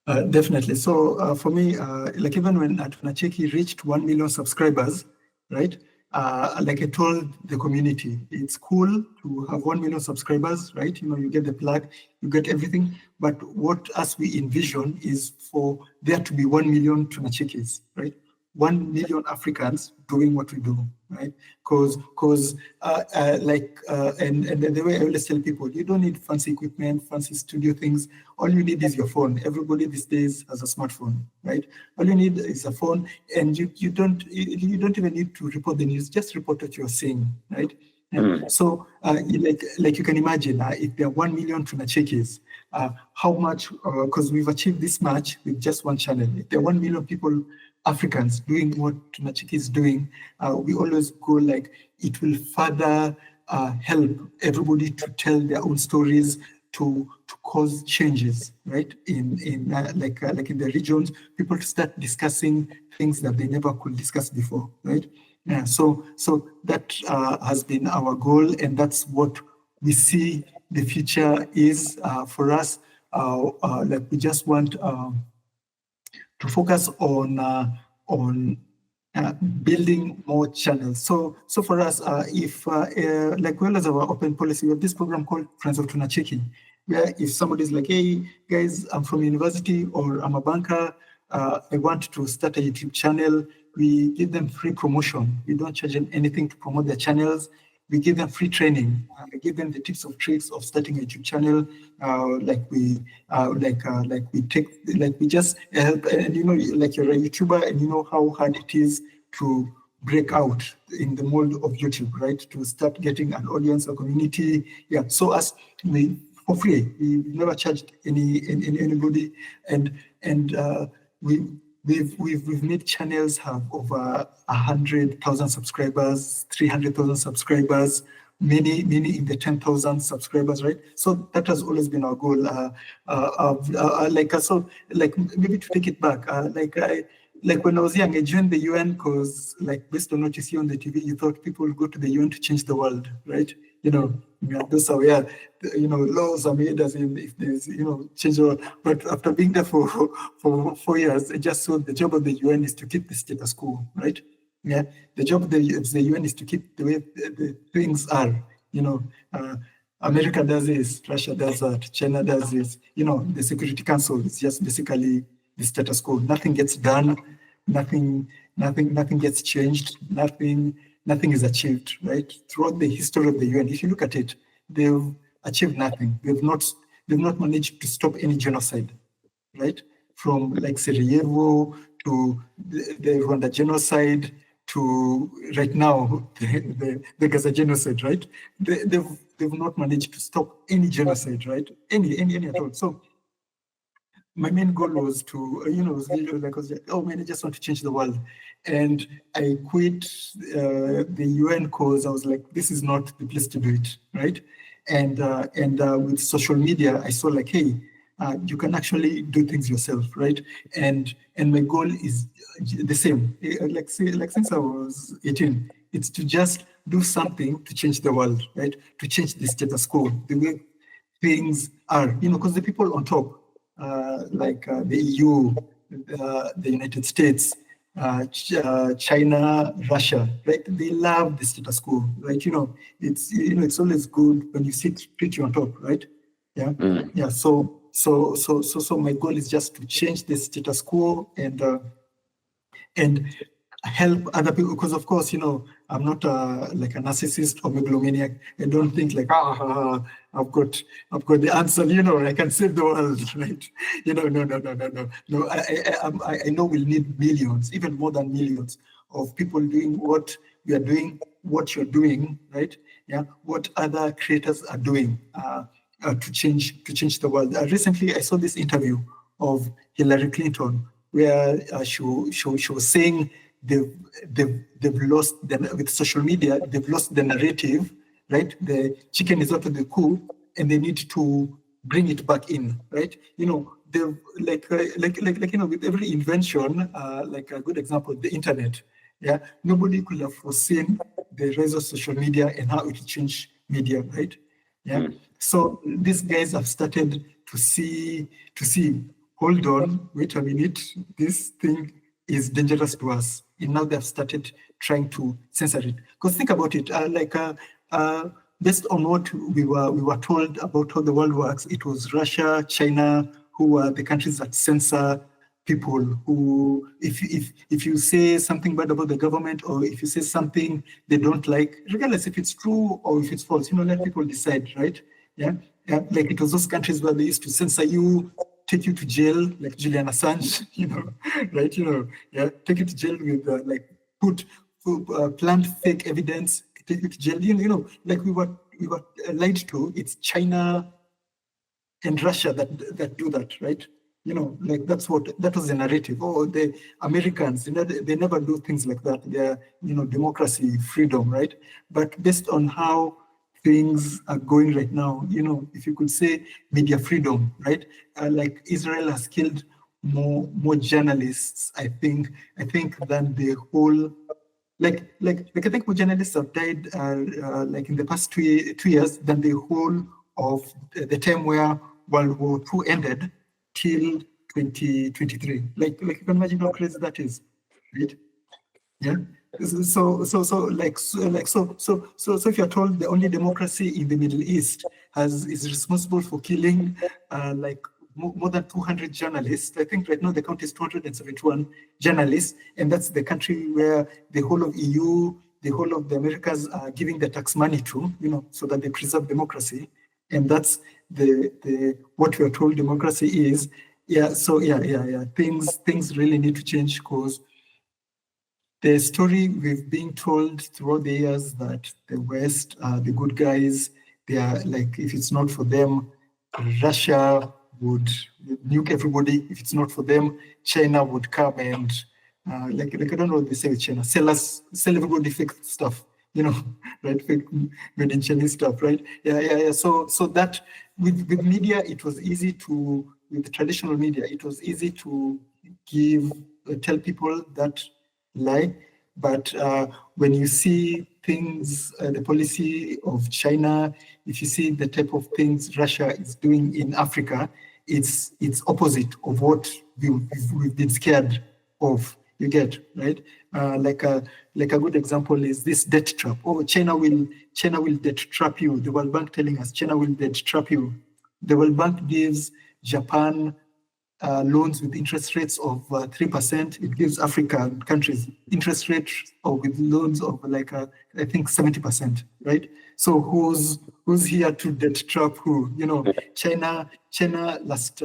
Definitely. So for me, like even when Eftertryk reached 1 million subscribers, right? Like I told the community, it's cool to have 1 million subscribers, right? You get the plug, you get everything. But what as we envision is for there to be 1 million Eftertryks, right? 1 million Africans doing what we do, right? Because and the way I always tell people, you don't need fancy equipment, fancy studio things. All you need is your phone. Everybody these days has a smartphone, right? All you need is a phone, and you don't even need to report the news. Just report what you're seeing, right? And so, like you can imagine, if there are 1 million Eftertryks, how much? Because we've achieved this much with just one channel. If there are 1 million people, Africans, doing what Eftertryk is doing, we always go like it will further help everybody to tell their own stories, to cause changes, right? In in the regions, people to start discussing things that they never could discuss before, right? Yeah, so that has been our goal, and that's what we see the future is for us. Like we just want to focus on building more channels. So for us, if like well as our open policy, we have this program called Friends of Eftertryk, where if somebody's like, hey guys, I'm from university or I'm a banker, I want to start a YouTube channel, we give them free promotion. We don't charge them anything to promote their channels. We give them free training. We give them the tips of tricks of starting a YouTube channel. We just help, and like you're a YouTuber and you know how hard it is to break out in the mold of YouTube, right? To start getting an audience or community. Yeah. So as we for free, we never charged anybody, and We've made channels have over 100,000 subscribers, 300,000 subscribers, many in the 10,000 subscribers, right? So that has always been our goal. Maybe to take it back, when I was young, I joined the UN because, like, based on what you see on the TV, you thought people would go to the UN to change the world, right? Those are where, laws are made as in if there's, change the world. But after being there for 4 years, I just saw the job of the UN is to keep the status quo, right? Yeah, the job of the UN is to keep the way the things are. America does this, Russia does that, China does this. The Security Council is just basically the status quo. Nothing gets done, nothing gets changed, nothing is achieved, right? Throughout the history of the UN, if you look at it, they've achieved nothing. They've not managed to stop any genocide, right? From like Sarajevo to the Rwanda genocide to right now the Gaza genocide, right? They've not managed to stop any genocide, right? Any at all. So my main goal was to, I just want to change the world. And I quit the UN because I was like, this is not the place to do it, right? And with social media, I saw like, hey, you can actually do things yourself, right? And my goal is the same. Like since I was 18, it's to just do something to change the world, right? To change the status quo, the way things are, because the people on top, the EU, the United States, China, Russia, right? They love the status quo, right? It's always good when you sit pretty on top, right? Yeah, yeah. So my goal is just to change the status quo and help other people, because of course, I'm not like a narcissist or megalomaniac. I don't think like, I've got the answer, I can save the world, right? No. I know we'll need millions, even more than millions, of people doing what we are doing, what you're doing, right? Yeah, what other creators are doing to change the world. Recently, I saw this interview of Hillary Clinton where she was saying they've lost with social media, they've lost the narrative, right? The chicken is out of the coop, and they need to bring it back in, right? They've like with every invention, like a good example, the internet. Yeah, nobody could have foreseen the rise of social media and how it will change media, right? Yeah. So these guys have started to see, hold on, wait a minute, this thing is dangerous to us. And now they've started trying to censor it. Because think about it, based on what we were told about how the world works, it was Russia, China, who were the countries that censor people who, if you say something bad about the government, or if you say something they don't like, regardless if it's true or if it's false, let people decide, right? Yeah. Like it was those countries where they used to censor you, take you to jail, like Julian Assange, right? Yeah, take you to jail with like plant fake evidence, take you to jail. Like we were lied to. It's China and Russia that do that, right? Like that was the narrative. Oh, the Americans, they never do things like that. They're, democracy, freedom, right? But based on how things are going right now, if you could say media freedom, right? Like Israel has killed more journalists, I think, than the whole. Like I think more journalists have died like in the past 2 years than the whole of the time where World War II ended till 2023. Like you can imagine how crazy that is, right? Yeah. So if you're told the only democracy in the Middle East is responsible for killing like more than 200 journalists, I think right now the count is 271 journalists, and that's the country where the whole of EU, the whole of the Americas are giving the tax money to, so that they preserve democracy, and that's the what we are told democracy is. Yeah. So yeah. Things really need to change, because the story we've been told throughout the years that the West are the good guys. They are like, if it's not for them, Russia would nuke everybody. If it's not for them, China would come and like I don't know what they say with China, sell everybody fake stuff, right? Fake made in Chinese stuff, right? Yeah. So that with media, it was easy to, with traditional media, it was easy to tell people that lie. But when you see things, the policy of China, if you see the type of things Russia is doing in Africa, it's opposite of what we've been scared of. You get, right? Like a good example is this debt trap. Oh, China will debt trap you. The World Bank telling us China will debt trap you. The World Bank gives Japan loans with interest rates of 3%. It gives African countries interest rates with loans of like I think 70%, right? So who's here to debt trap who? China last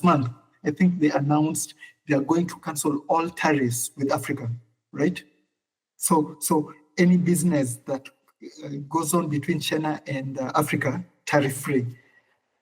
month, I think they announced they are going to cancel all tariffs with Africa, right? So any business that goes on between China and Africa, tariff free.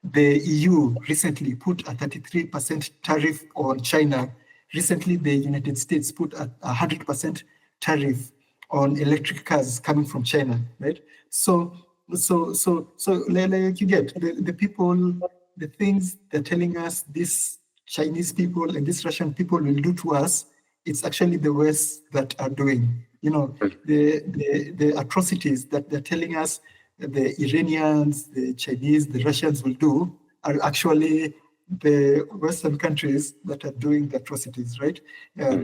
The EU recently put a 33% tariff on China. Recently, the United States put a 100% tariff on electric cars coming from China, right? So like you get the people, the things they're telling us these Chinese people and these Russian people will do to us, it's actually the West that are doing. The atrocities that they're telling us the Iranians, the Chinese, the Russians will do are actually the Western countries that are doing the atrocities, right?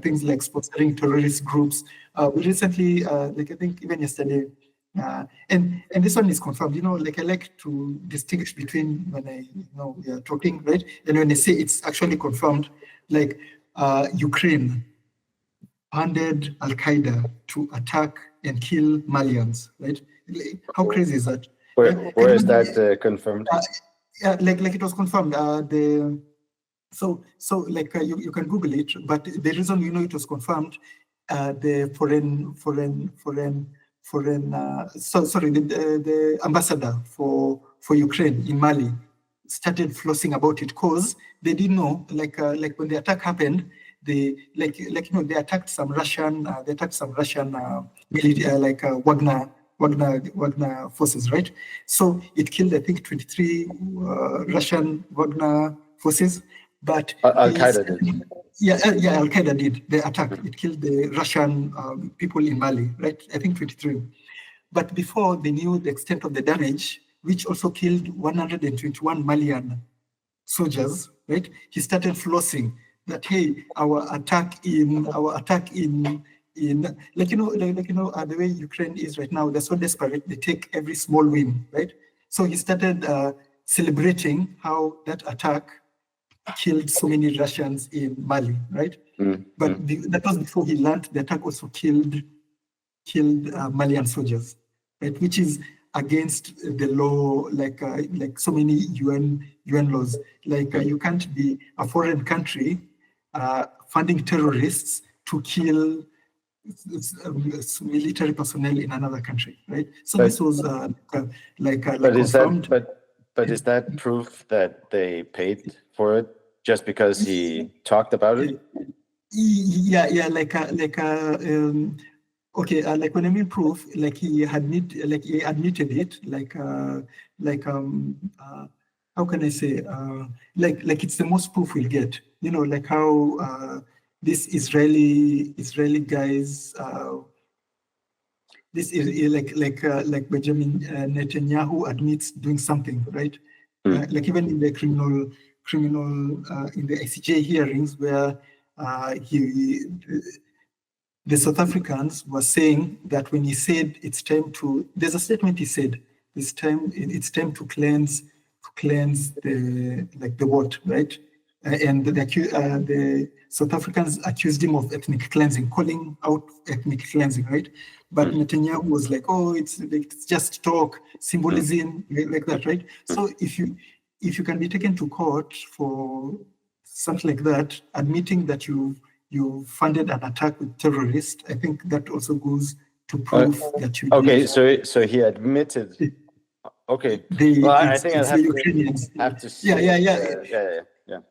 Things like sponsoring terrorist groups. We recently, like I think even yesterday, and this one is confirmed. Like I like to distinguish between when we are talking, right? And when I say it's actually confirmed, like Ukraine funded Al-Qaeda to attack and kill Malians, right? How crazy is that? Where is that confirmed? Like it was confirmed. So you can Google it, but the reason it was confirmed, the the ambassador for Ukraine in Mali started flossing about it because they didn't know, like when the attack happened, they attacked some Russian military, Wagner forces, right? So it killed, I think, 23 Russian Wagner forces, but Al-Qaeda did. Al-Qaeda did the attack. It killed the Russian people in Mali, right? I think 23. But before they knew the extent of the damage, which also killed 121 Malian soldiers, right? He started flossing that, hey, our attack in the way Ukraine is right now, they're so desperate, they take every small win, right? So he started celebrating how that attack killed so many Russians in Mali, right? But that was before he learned the attack also killed Malian soldiers, right? Which is against the law, like so many UN laws. Like you can't be a foreign country funding terrorists to kill military personnel in another country, right? So this was confirmed. But is that proof that they paid for it just because he talked about it? Okay, like when I mean proof, like he admitted it, how can I say, like it's the most proof we'll get, like how this Israeli guys, this is like Benjamin Netanyahu admits doing something, right? Like even in the criminal in the ICJ hearings where the South Africans were saying that when he said it's time to, there's a statement he said, it's time to cleanse the what, right? And the South Africans accused him of ethnic cleansing, calling out ethnic cleansing, right? But Netanyahu was like, oh, it's just talk, symbolism, like that, right? So if you can be taken to court for something like that, admitting that you funded an attack with terrorists, I think that also goes to prove that you did. So he admitted. Okay. I think I'll have to see. Yeah.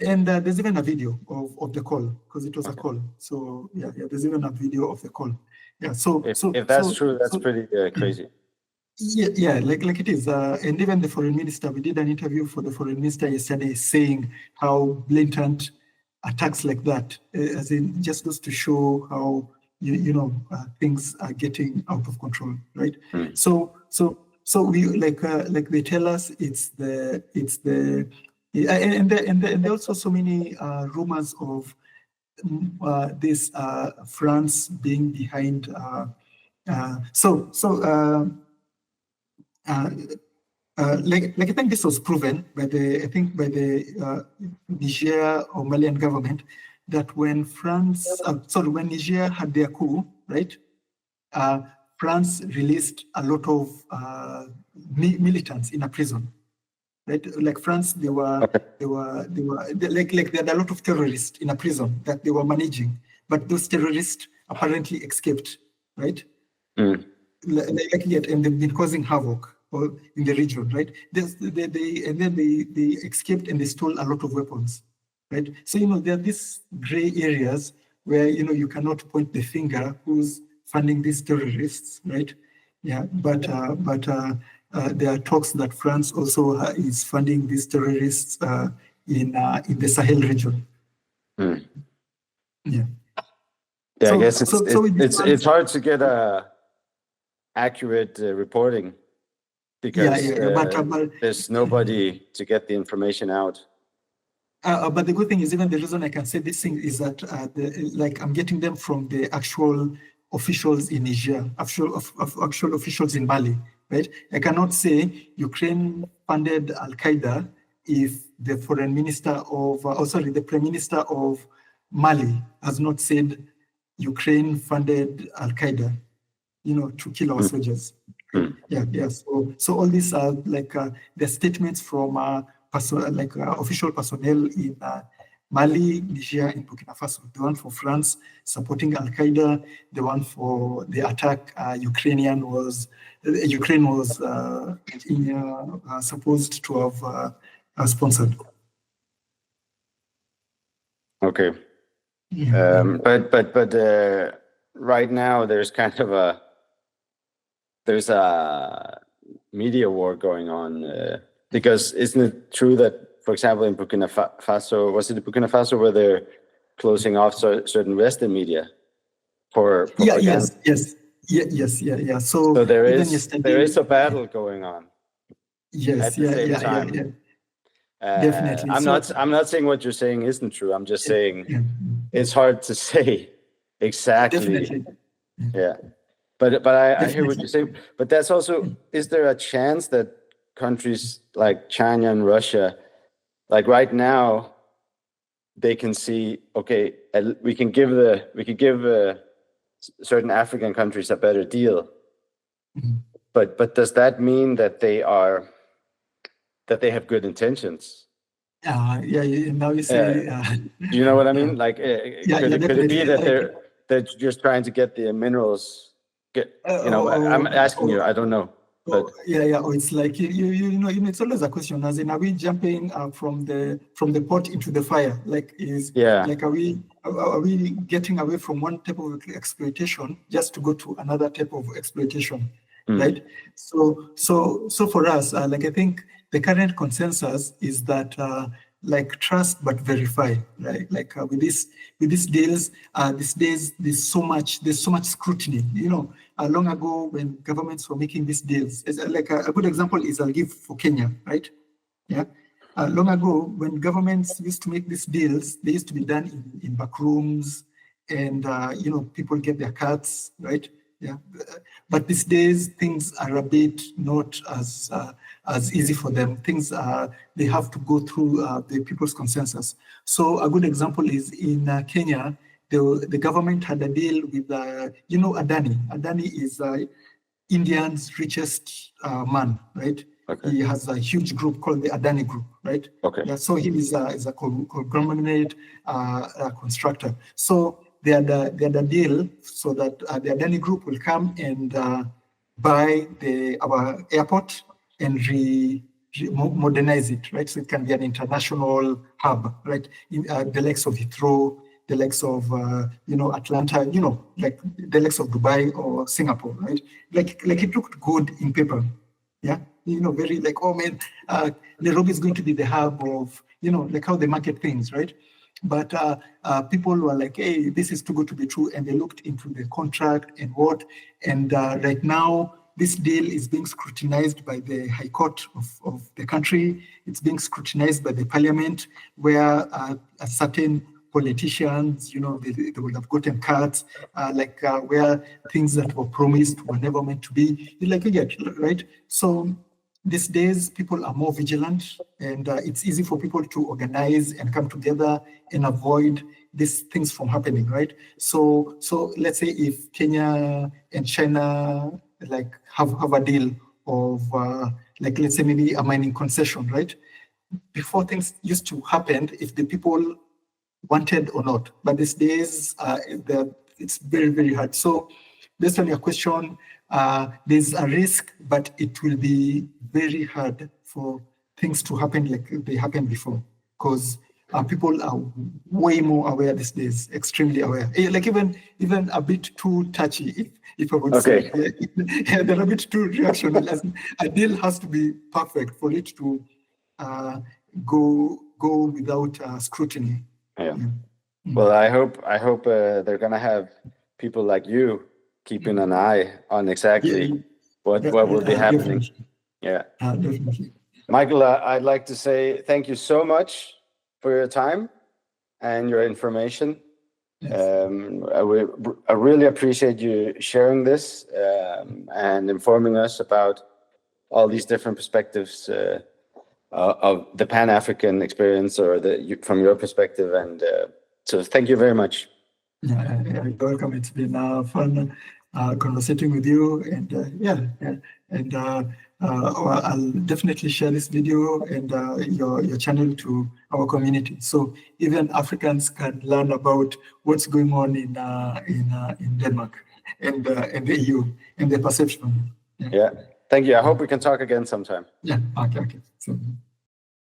And there's even a video of the call, because it was a call. So there's even a video of the call. Yeah. So if that's true, that's pretty crazy. Yeah, like it is. And even the foreign minister, we did an interview for the foreign minister yesterday saying how blatant attacks like that, as in just goes to show how things are getting out of control, right? So we like they tell us it's the and there are also so many rumors of this France being behind. Like I think this was proven by the Niger or Malian government that when when Niger had their coup, right? France released a lot of militants in a prison, right? Like France, they had a lot of terrorists in a prison that they were managing, but those terrorists apparently escaped, right? And they've been causing havoc in the region, right? They escaped and they stole a lot of weapons, right? So there are these gray areas where you cannot point the finger who's funding these terrorists, right? Yeah, but there are talks that France also is funding these terrorists in the Sahel region. Yeah. I guess it's hard to get accurate reporting because but there's nobody to get the information out. But the good thing is, even the reason I can say this thing is that I'm getting them from the actual officials in Niger, actual officials in Mali, right? I cannot say Ukraine funded Al-Qaeda if the foreign minister of, the prime minister of Mali has not said Ukraine funded Al-Qaeda, to kill our soldiers. Yeah. So all these are like the statements from official personnel in Mali, Niger, and Burkina Faso. The one for France supporting Al-Qaeda, the one for the attack Ukraine was supposed to have sponsored. Okay. But right now there's kind of a media war going on because isn't it true that, for example, in Burkina Faso, was it Burkina Faso where they're closing off certain Western media for propaganda? Yeah. So there is a battle going on. Yes, at the same time. Definitely. I'm not saying what you're saying isn't true. I'm just saying it's hard to say exactly. Definitely. Yeah. But I hear what you're saying. But that's also, is there a chance that countries like China and Russia, like right now, they can see, okay, we can give certain African countries a better deal. But does that mean that they have good intentions? Now you say. Do you know what I mean? Like, could it be that they're just trying to get the minerals? I'm asking you. I don't know. But It's like it's always a question. As in, are we jumping from the pot into the fire? Like, are we getting away from one type of exploitation just to go to another type of exploitation? Right. So for us, I think the current consensus is that trust but verify, right? With these deals, these days there's so much scrutiny. Long ago when governments were making these deals, a good example is I'll give for Kenya, right? Yeah. Long ago when governments used to make these deals, they used to be done in back rooms, and people get their cuts, right? Yeah, but these days things are a bit not as easy for them. Things they have to go through the people's consensus. So a good example is in Kenya, the government had a deal with Adani. Adani is India's richest man, right? Okay. He has a huge group called the Adani Group, right? Okay. Yeah, so he is a conglomerate constructor. So they had a deal so that the Adani Group will come and buy our airport and modernize it, right? So it can be an international hub, right? In the likes of Heathrow, the likes of Atlanta, like the likes of Dubai or Singapore, right? Like it looked good in paper, yeah. Very like, oh man, Nairobi is going to be the hub of, like how they market things, right? But people were like, hey, this is too good to be true. And they looked into the contract and right now, this deal is being scrutinized by the High Court of the country. It's being scrutinized by the parliament, where certain politicians, they will have gotten cuts, where things that were promised were never meant to be. Right? So these days, people are more vigilant, and it's easy for people to organize and come together and avoid these things from happening, right? So let's say if Kenya and China have a deal of let's say maybe a mining concession, right? Before, things used to happen if the people wanted or not, but these days it's very, very hard. So based on your question, there's a risk, but it will be very hard for things to happen like they happened before, because people are way more aware these days, extremely aware. Like even a bit too touchy, if I would say. Yeah, they're a bit too reactionary. A deal has to be perfect for it to go without scrutiny. Yeah. Well, I hope they're gonna have people like you keeping an eye on exactly what will be happening. Definitely. Yeah. Definitely. Michael, I'd like to say thank you so much for your time and your information. Yes. I really appreciate you sharing this and informing us about all these different perspectives of the Pan-African experience, or from your perspective. And so thank you very much. Yeah, you're welcome. It's been fun conversating with you, and and well, I'll definitely share this video and your channel to our community, so even Africans can learn about what's going on in Denmark and the EU and the perception. Yeah. Thank you. I hope we can talk again sometime. Yeah. Okay. So.